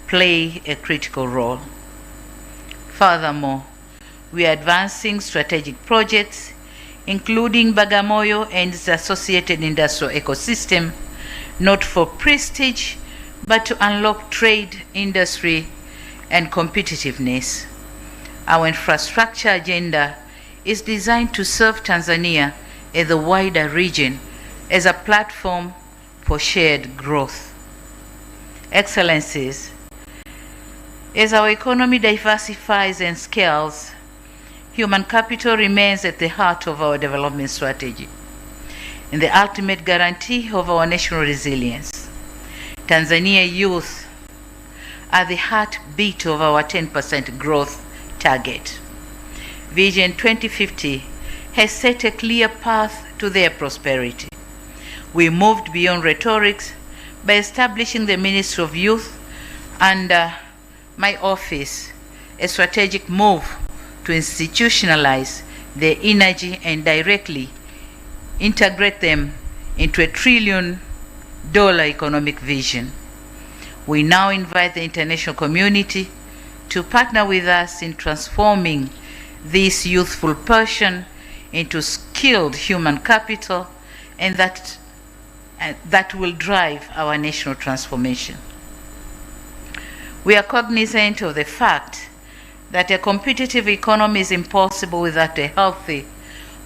play a critical role. Furthermore, we are advancing strategic projects, including Bagamoyo and its associated industrial ecosystem, not for prestige, but to unlock trade, industry, and competitiveness. Our infrastructure agenda is designed to serve Tanzania and the wider region as a platform for shared growth. Excellencies, as our economy diversifies and scales, human capital remains at the heart of our development strategy and the ultimate guarantee of our national resilience. Tanzania youth are the heartbeat of our 10% growth target. Vision 2050 has set a clear path to their prosperity. We moved beyond rhetorics by establishing the Ministry of Youth under my office, a strategic move to institutionalize their energy and directly integrate them into a $1 trillion economic vision. We now invite the international community to partner with us in transforming this youthful passion into skilled human capital, and that will drive our national transformation. We are cognizant of the fact that a competitive economy is impossible without a healthy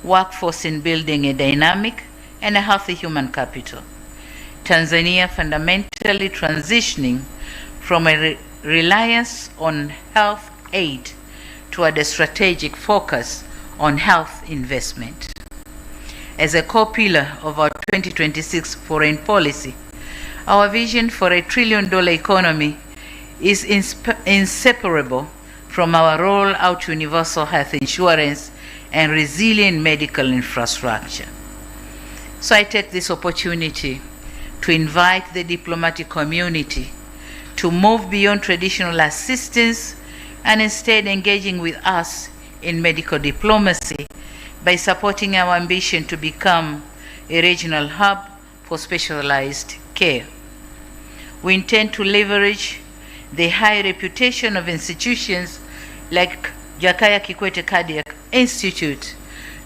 workforce in building a dynamic and a healthy human capital. Tanzania fundamentally transitioning from a reliance on health aid toward a strategic focus on health investment. As a core pillar of our 2026 foreign policy, our vision for a $1 trillion economy is inseparable from our role out universal health insurance and resilient medical infrastructure. So I take this opportunity to invite the diplomatic community to move beyond traditional assistance and instead engaging with us in medical diplomacy by supporting our ambition to become a regional hub for specialized care. We intend to leverage the high reputation of institutions like 𝐊𝐄𝐇𝐍𝐉𝐀𝐑𝐎 Institute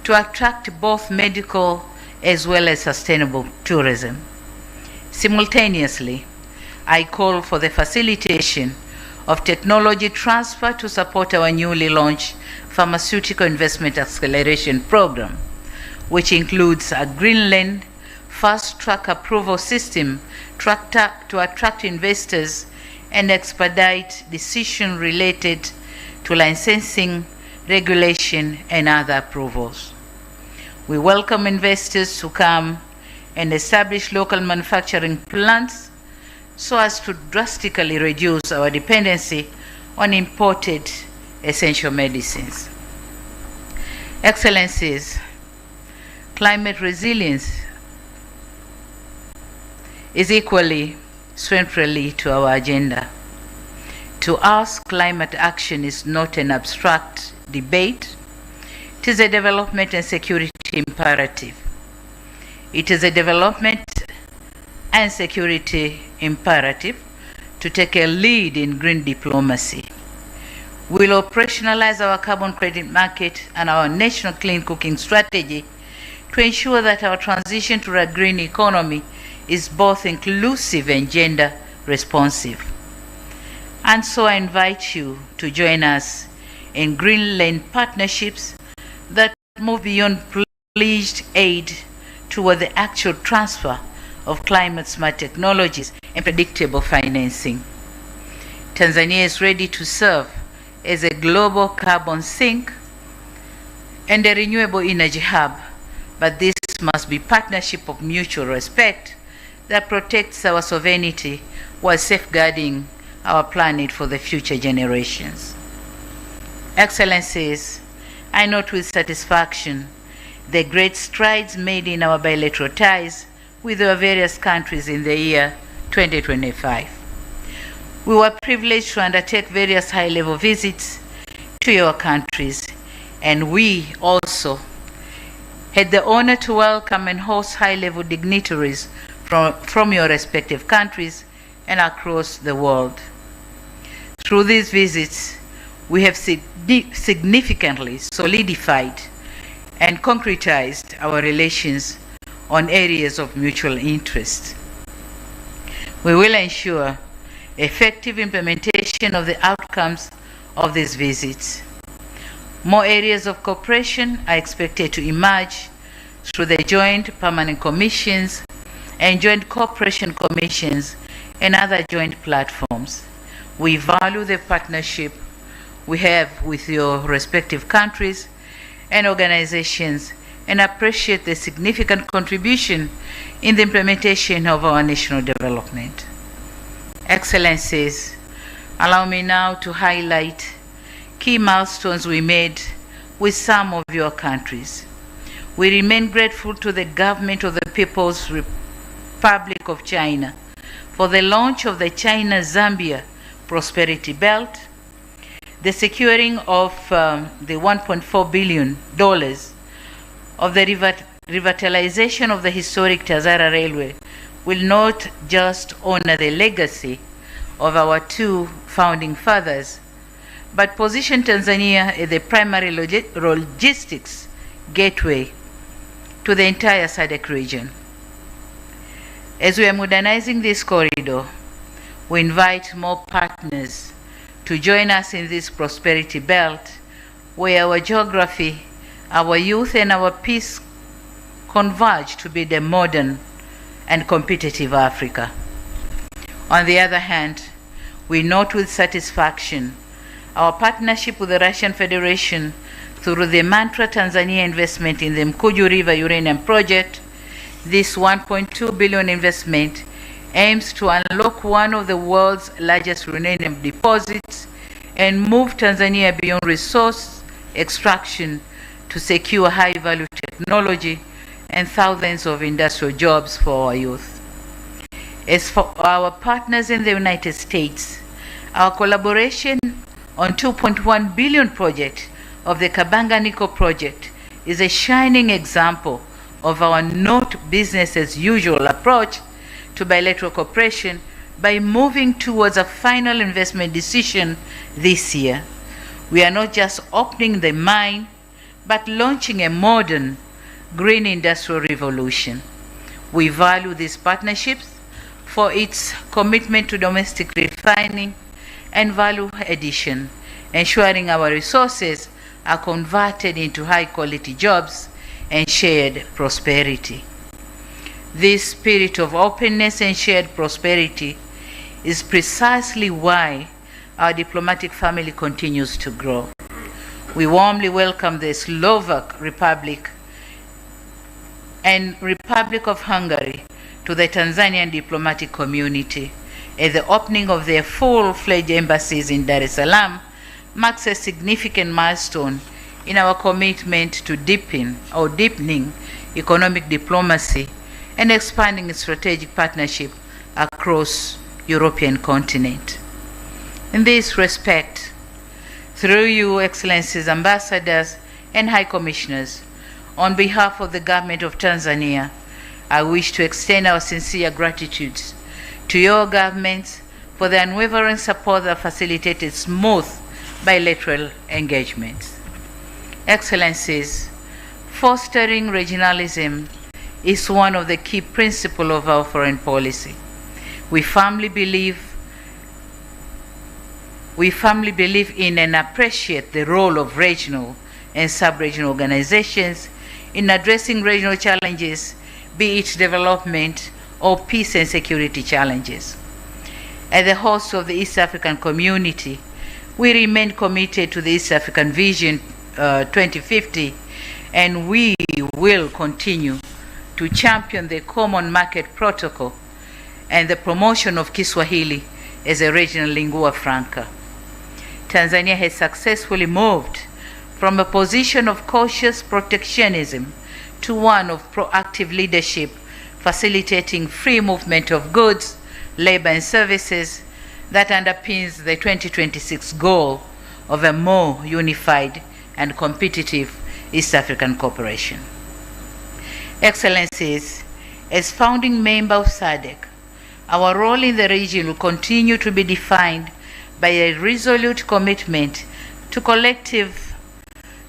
to attract both medical as well as sustainable tourism. Simultaneously, I call for the facilitation of technology transfer to support our newly launched Pharmaceutical Investment Acceleration Program, which includes a Greenland fast-track approval system to attract investors and expedite decisions related to licensing, regulation, and other approvals. We welcome investors to come and establish local manufacturing plants so as to drastically reduce our dependency on imported essential medicines. Excellencies, climate resilience is equally centrally to our agenda. To us, climate action is not an abstract debate. It is a development and security imperative. It is a development and security imperative to take a lead in green diplomacy. We will operationalize our carbon credit market and our national clean cooking strategy to ensure that our transition to a green economy is both inclusive and gender responsive. And so I invite you to join us in Greenland partnerships that move beyond pledged aid toward the actual transfer of climate-smart technologies and predictable financing. Tanzania is ready to serve as a global carbon sink and a renewable energy hub, but this must be partnership of mutual respect that protects our sovereignty while safeguarding our planet for the future generations. Excellencies, I note with satisfaction the great strides made in our bilateral ties with our various countries in the year 2025. We were privileged to undertake various high-level visits to your countries, and we also had the honor to welcome and host high-level dignitaries from your respective countries and across the world. Through these visits, we have significantly solidified and concretized our relations on areas of mutual interest. We will ensure effective implementation of the outcomes of these visits. More areas of cooperation are expected to emerge through the joint permanent commissions and joint cooperation commissions and other joint platforms. We value the partnership we have with your respective countries and organizations and appreciate the significant contribution in the implementation of our national development. Excellencies, allow me now to highlight key milestones we made with some of your countries. We remain grateful to the government of the People's Republic of China for the launch of the China-Zambia Prosperity Belt, the securing of the $1.4 billion of the revitalization of the historic Tazara Railway will not just honor the legacy of our two founding fathers, but position Tanzania as the primary logistics gateway to the entire SADC region. As we are modernizing this corridor, we invite more partners to join us in this prosperity belt where our geography, our youth, and our peace converge to be the modern and competitive Africa. On the other hand, we note with satisfaction our partnership with the Russian Federation through the Mantra Tanzania investment in the 𝐊𝐄𝐍𝐕 uranium project. This $1.2 billion investment aims to unlock one of the world's largest uranium deposits and move Tanzania beyond resource extraction to secure high-value technology and thousands of industrial jobs for our youth. As for our partners in the United States, our collaboration on $2.1 billion project of the Kabanga Nickel project is a shining example of our not business as usual approach to bilateral cooperation by moving towards a final investment decision this year. We are not just opening the mine, but launching a modern green industrial revolution. We value these partnerships for its commitment to domestic refining and value addition, ensuring our resources are converted into high-quality jobs and shared prosperity. This spirit of openness and shared prosperity is precisely why our diplomatic family continues to grow. We warmly welcome the Slovak Republic and Republic of Hungary to the Tanzanian diplomatic community, as the opening of their full-fledged embassies in Dar es Salaam marks a significant milestone in our commitment to deepening economic diplomacy and expanding strategic partnership across European continent. In this respect, through you, Excellencies, Ambassadors, and High Commissioners, on behalf of the Government of Tanzania, I wish to extend our sincere gratitude to your governments for the unwavering support that facilitated smooth bilateral engagements. Excellencies, fostering regionalism is one of the key principles of our foreign policy. We firmly believe in and appreciate the role of regional and sub-regional organizations in addressing regional challenges, be it development or peace and security challenges. As the host of the East African community, we remain committed to the East African Vision 2050, and we will continue to champion the Common Market Protocol and the promotion of Kiswahili as a regional lingua franca. Tanzania has successfully moved from a position of cautious protectionism to one of proactive leadership, facilitating free movement of goods, labor, and services that underpins the 2026 goal of a more unified and competitive East African cooperation. Excellencies, as founding member of SADC, our role in the region will continue to be defined by a resolute commitment to collective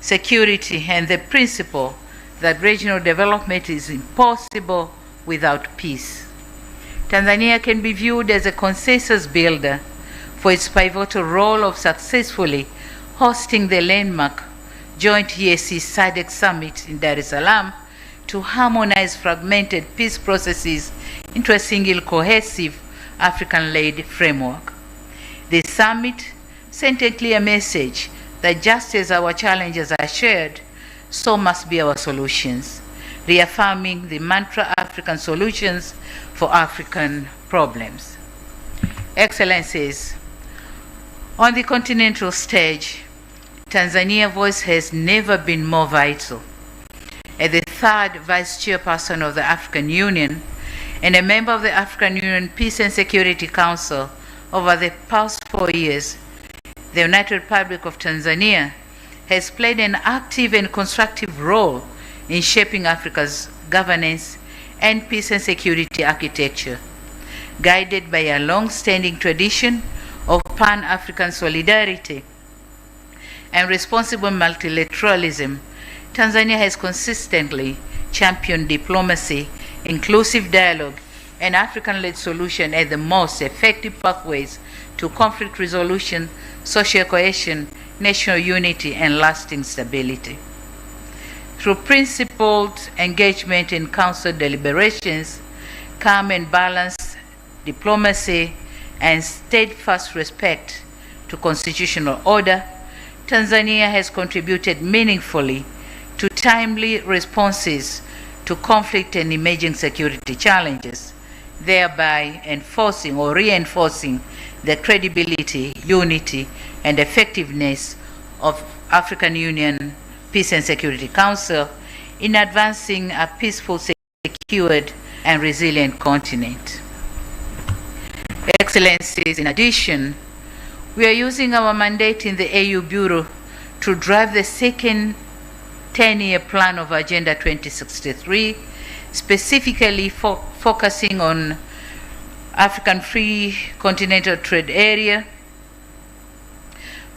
security and the principle that regional development is impossible without peace. Tanzania can be viewed as a consensus builder for its pivotal role of successfully hosting the landmark joint EAC SADC summit in Dar es Salaam to harmonize fragmented peace processes into a single cohesive African-led framework. The summit sent a clear message that just as our challenges are shared, so must be our solutions, reaffirming the mantra African solutions for African problems. Excellencies, on the continental stage, Tanzania's voice has never been more vital. As the third vice chairperson of the African Union and a member of the African Union Peace and Security Council over the past 4 years, the United Republic of Tanzania has played an active and constructive role in shaping Africa's governance and peace and security architecture. Guided by a long-standing tradition of Pan-African solidarity and responsible multilateralism, Tanzania has consistently championed diplomacy, inclusive dialogue, and African-led solution as the most effective pathways to conflict resolution, social cohesion, national unity, and lasting stability. Through principled engagement in council deliberations, calm and balanced diplomacy, and steadfast respect to constitutional order, Tanzania has contributed meaningfully to timely responses to conflict and emerging security challenges, thereby enforcing or reinforcing the credibility, unity, and effectiveness of African Union Peace and Security Council in advancing a peaceful, secured, and resilient continent. Excellencies, in addition, we are using our mandate in the AU Bureau to drive the second 10-year plan of Agenda 2063, specifically focusing on African Free Continental Trade Area,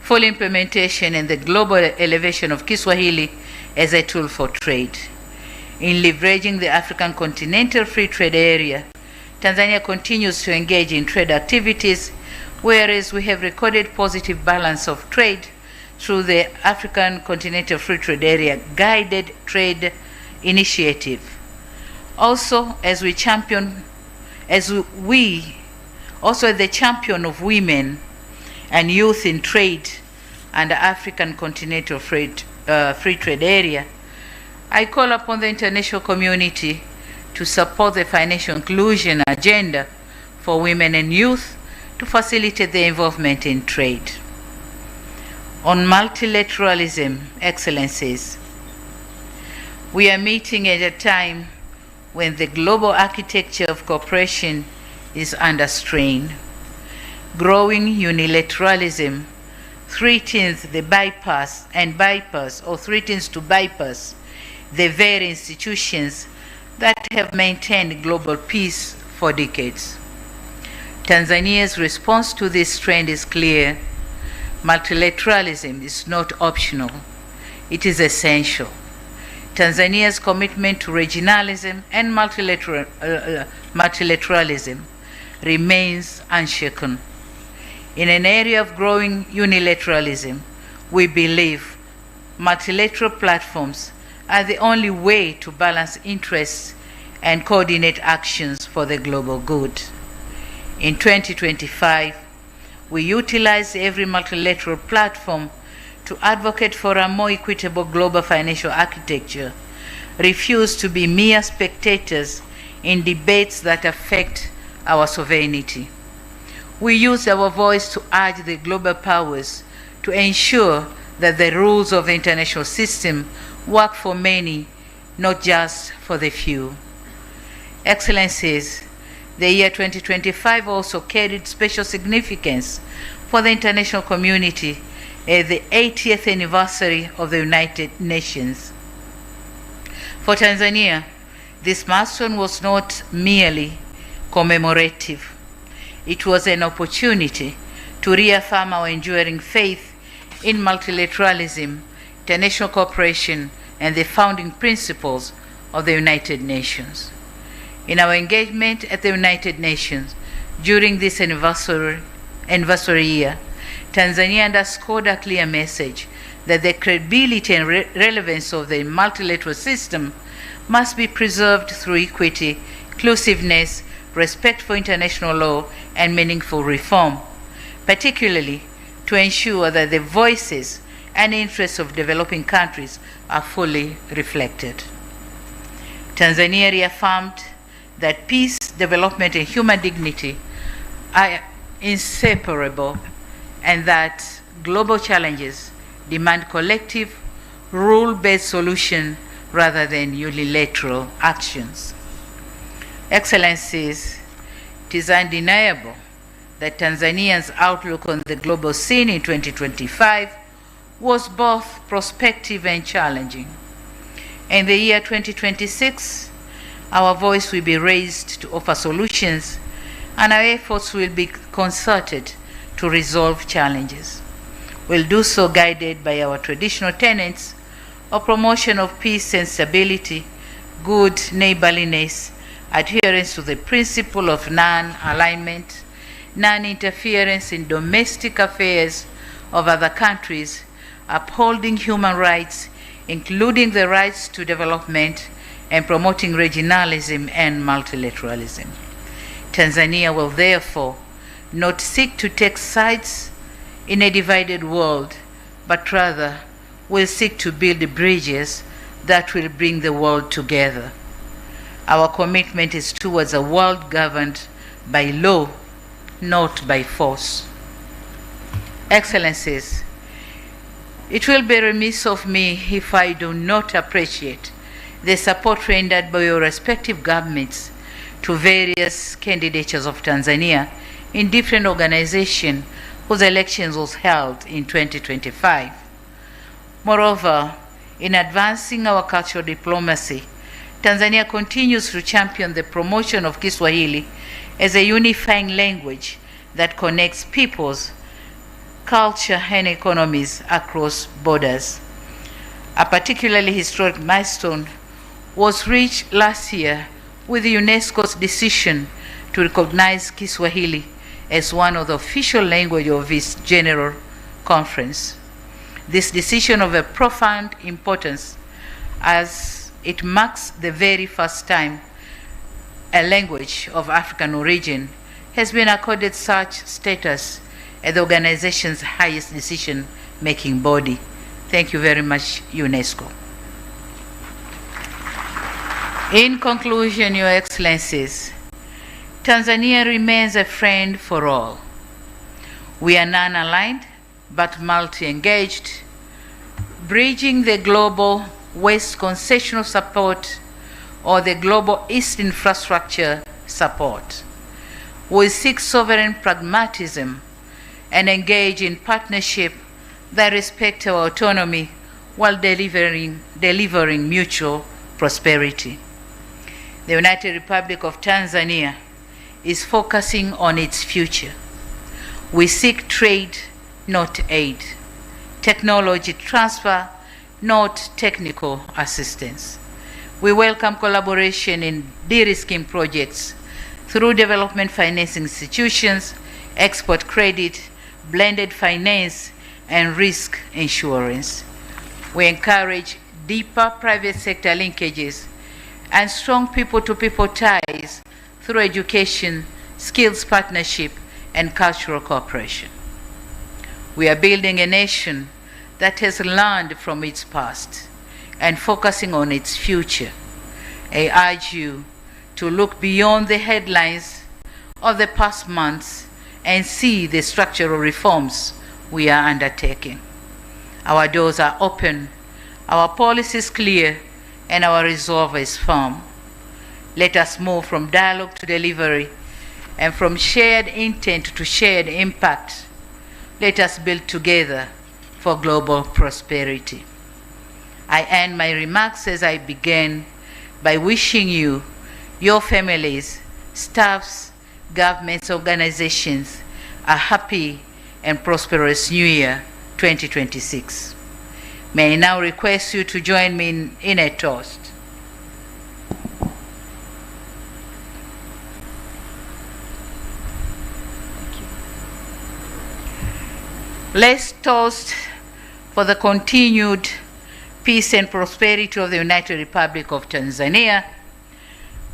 full implementation and the global elevation of Kiswahili as a tool for trade. In leveraging the African Continental Free Trade Area, Tanzania continues to engage in trade activities, whereas we have recorded positive balance of trade through the African Continental Free Trade Area Guided Trade Initiative. Also, as the champion of women and youth in trade and the African Continental Free Trade Area, I call upon the international community to support the financial inclusion agenda for women and youth to facilitate their involvement in trade. On multilateralism, Excellencies, we are meeting at a time when the global architecture of cooperation is under strain. Growing unilateralism threatens to bypass the very institutions that have maintained global peace for decades. Tanzania's response to this trend is clear. Multilateralism is not optional, it is essential. Tanzania's commitment to regionalism and multilateralism remains unshaken. In an area of growing unilateralism, we believe multilateral platforms are the only way to balance interests and coordinate actions for the global good. In 2025, we utilize every multilateral platform to advocate for a more equitable global financial architecture, refuse to be mere spectators in debates that affect our sovereignty. We use our voice to urge the global powers to ensure that the rules of the international system work for many, not just for the few. Excellencies, the year 2025 also carried special significance for the international community as the 80th anniversary of the United Nations. For Tanzania, this milestone was not merely commemorative. It was an opportunity to reaffirm our enduring faith in multilateralism, international cooperation, and the founding principles of the United Nations. In our engagement at the United Nations during this anniversary year, Tanzania underscored a clear message that the credibility and relevance of the multilateral system must be preserved through equity, inclusiveness, respect for international law, and meaningful reform, particularly to ensure that the voices and interests of developing countries are fully reflected. Tanzania reaffirmed that peace, development, and human dignity are inseparable, and that global challenges demand collective, rule-based solutions rather than unilateral actions. Excellencies, it is undeniable that Tanzania's outlook on the global scene in 2025 was both prospective and challenging. In the year 2026, our voice will be raised to offer solutions, and our efforts will be concerted to resolve challenges. We'll do so guided by our traditional tenets of promotion of peace and stability, good neighborliness, adherence to the principle of non-alignment, non-interference in domestic affairs of other countries, upholding human rights, including the rights to development, and promoting regionalism and multilateralism. Tanzania will therefore not seek to take sides in a divided world, but rather will seek to build bridges that will bring the world together. Our commitment is towards a world governed by law, not by force. Excellencies, it will be remiss of me if I do not appreciate the support rendered by your respective governments to various candidatures of Tanzania in different organizations whose elections was held in 2025. Moreover, in advancing our cultural diplomacy, Tanzania continues to champion the promotion of Kiswahili as a unifying language that connects peoples, culture, and economies across borders. A particularly historic milestone was reached last year with UNESCO's decision to recognize Kiswahili as one of the official languages of its General Conference. This decision of a profound importance, as it marks the very first time a language of African origin has been accorded such status as the organization's highest decision-making body. Thank you very much, UNESCO. In conclusion, Your Excellencies, Tanzania remains a friend for all. We are non-aligned but multi-engaged, bridging the global West concessional support or the global East infrastructure support. We seek sovereign pragmatism and engage in partnership that respect our autonomy while delivering mutual prosperity. The United Republic of Tanzania is focusing on its future. We seek trade, not aid, technology transfer, not technical assistance. We welcome collaboration in de-risking projects through development financing institutions, export credit, blended finance, and risk insurance. We encourage deeper private sector linkages and strong people-to-people ties through education, skills partnership, and cultural cooperation. We are building a nation that has learned from its past and focusing on its future. I urge you to look beyond the headlines of the past months and see the structural reforms we are undertaking. Our doors are open, our policy is clear, and our resolve is firm. Let us move from dialogue to delivery and from shared intent to shared impact. Let us build together for global prosperity. I end my remarks as I began by wishing you, your families, staffs, governments, organizations, a happy and prosperous New Year 2026. May I now request you to join me in a toast. Let's toast for the continued peace and prosperity of the United Republic of Tanzania,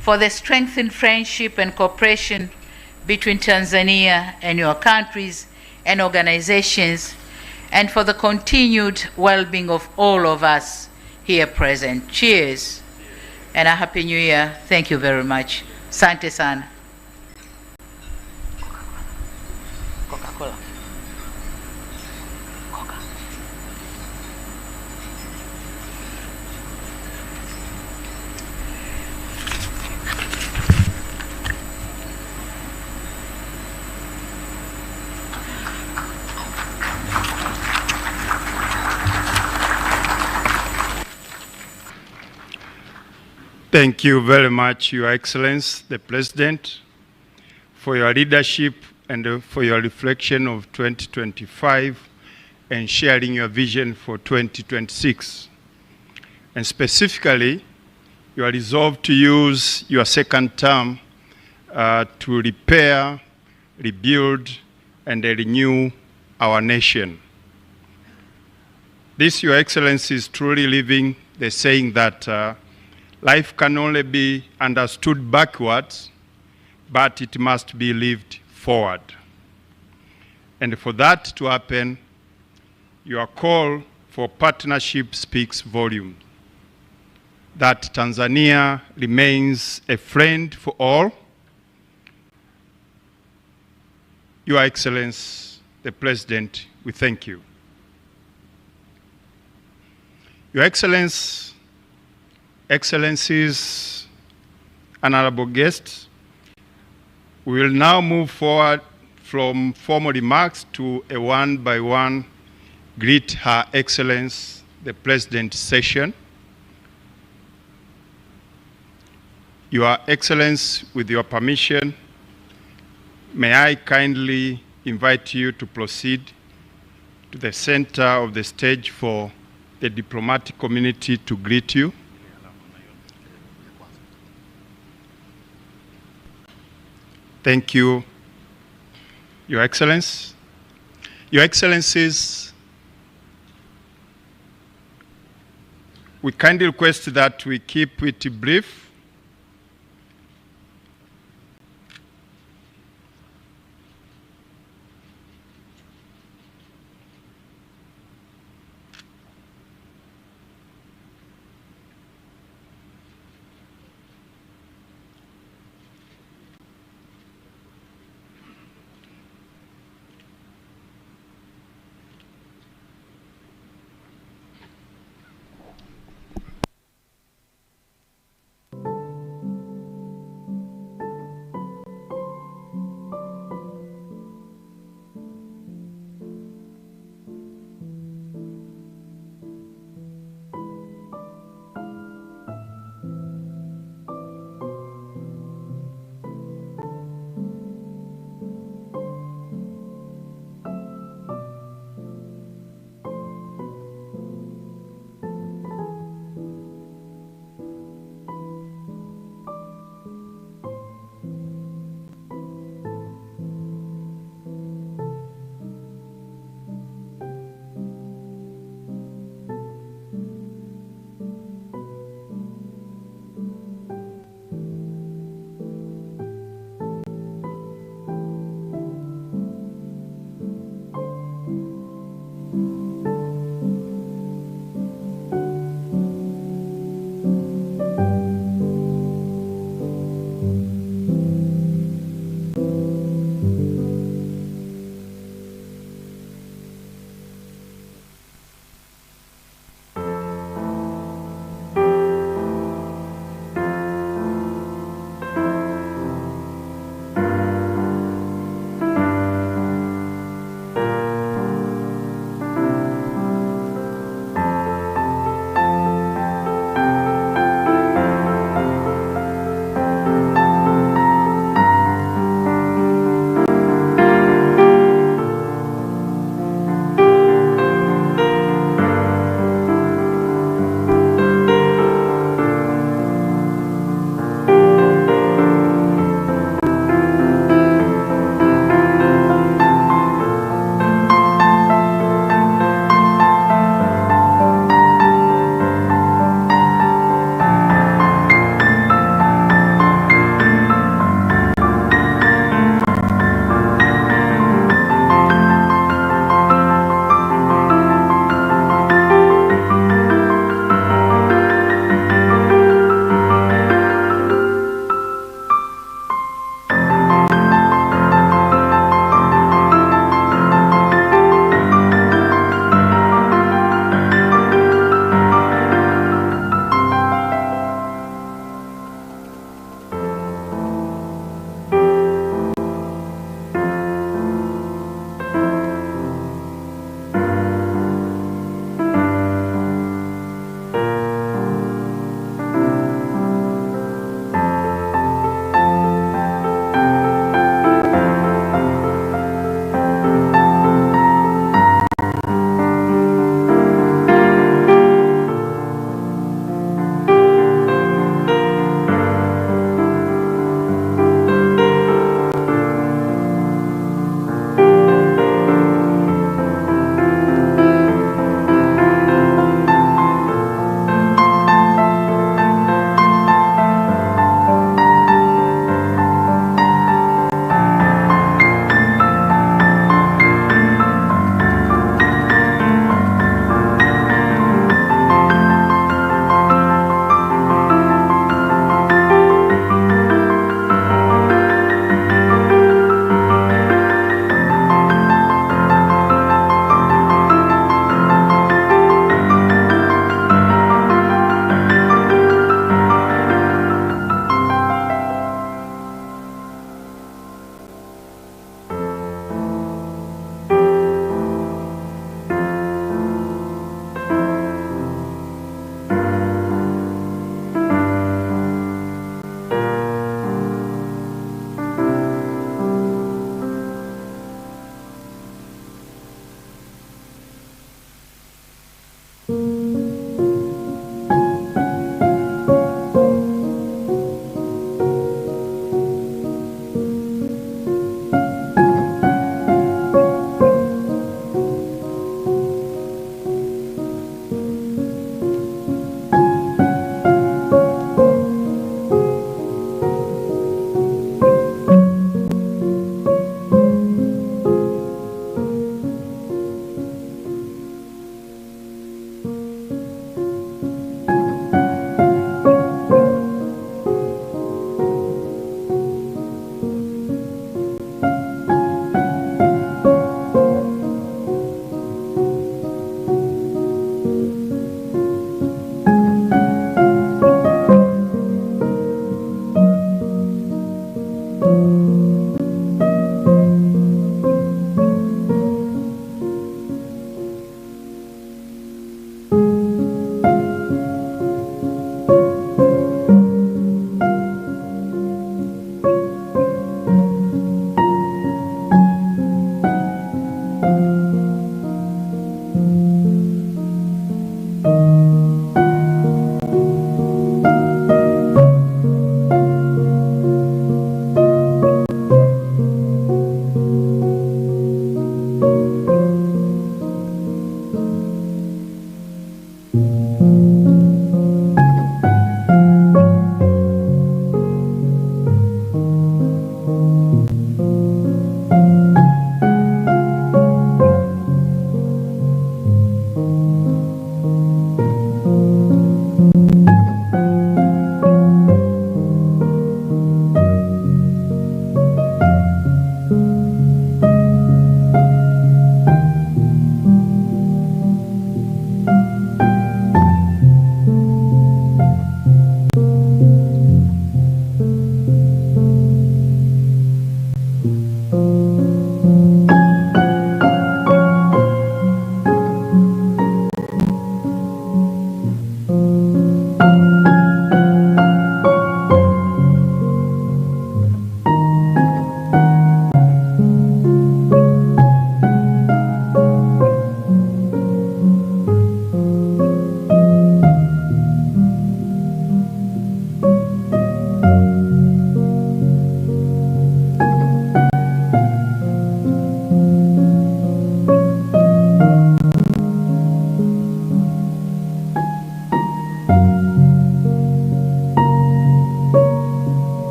for the strengthened friendship and cooperation between Tanzania and your countries and organizations, and for the continued well-being of all of us here present. Cheers, and a Happy New Year. Thank you very much. Asante sana. Coca-Cola. Thank you very much, Your Excellence, the President, for your leadership and for your reflection of 2025 and sharing your vision for 2026. And specifically, you are resolved to use your second term to repair, rebuild, and renew our nation. This, Your Excellency, is truly living the saying that life can only be understood backwards, but it must be lived forward. And for that to happen, your call for partnership speaks volume. That Tanzania remains a friend for all. Your Excellency, the President, we thank you. Your Excellencies, honorable guests, we will now move forward from formal remarks to a one-by-one greet Her Excellency the President session. Your Excellency, with your permission, may I kindly invite you to proceed to the center of the stage for the diplomatic community to greet you. Thank you, Your Excellency. Your Excellencies, we kindly request that we keep it brief.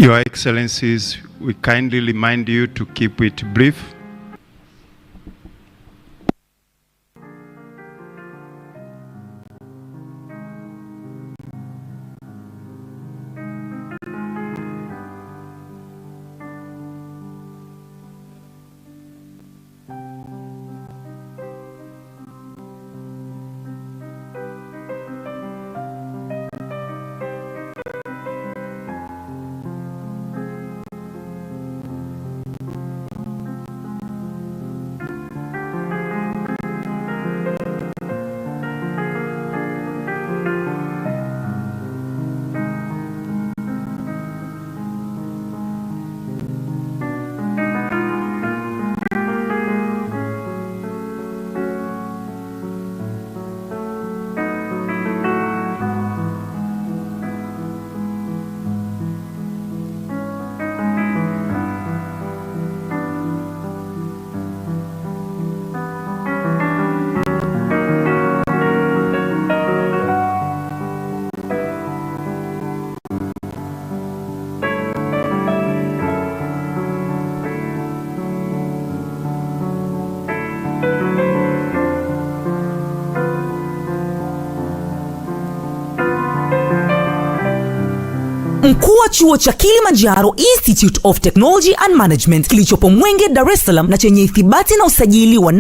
Your Excellencies, we kindly remind you to keep it brief. Mkuu wa chuo cha Kilimanjaro Institute of Technology and Management kilichopo Mwenge, Dar es Salaam na chenye ithibati na usajili wa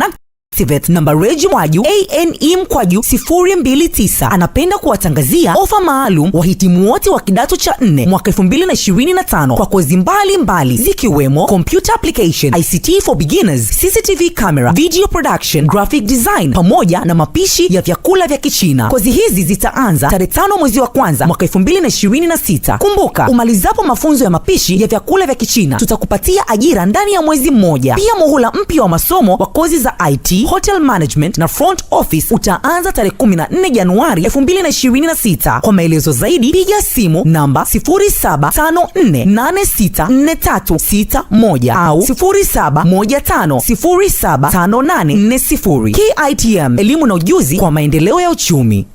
namba reji mwaju ANE/029 anapenda kuwatangazia ofa maalum wahitimu wote wa kidato cha 4 mwaka 2025 kwa kozi mbalimbali zikiwemo Computer Application, ICT for Beginners, CCTV Camera, Video Production, Graphic Design pamoja na mapishi ya vyakula vya Kichina. Kozi hizi zitaanza tarehe 5 mwezi wa kwanza mwaka 2026. Kumbuka, umalizapo mafunzo ya mapishi ya vyakula vya Kichina tutakupatia ajira ndani ya mwezi mmoja. Pia muhula mpya wa masomo wa kozi za IT, Hotel Management na Front Office utaanza tarehe 14 Januari 2026. Kwa maelezo zaidi piga simu namba 0754864361 au 0715075840. KITM, elimu na ujuzi kwa maendeleo ya uchumi.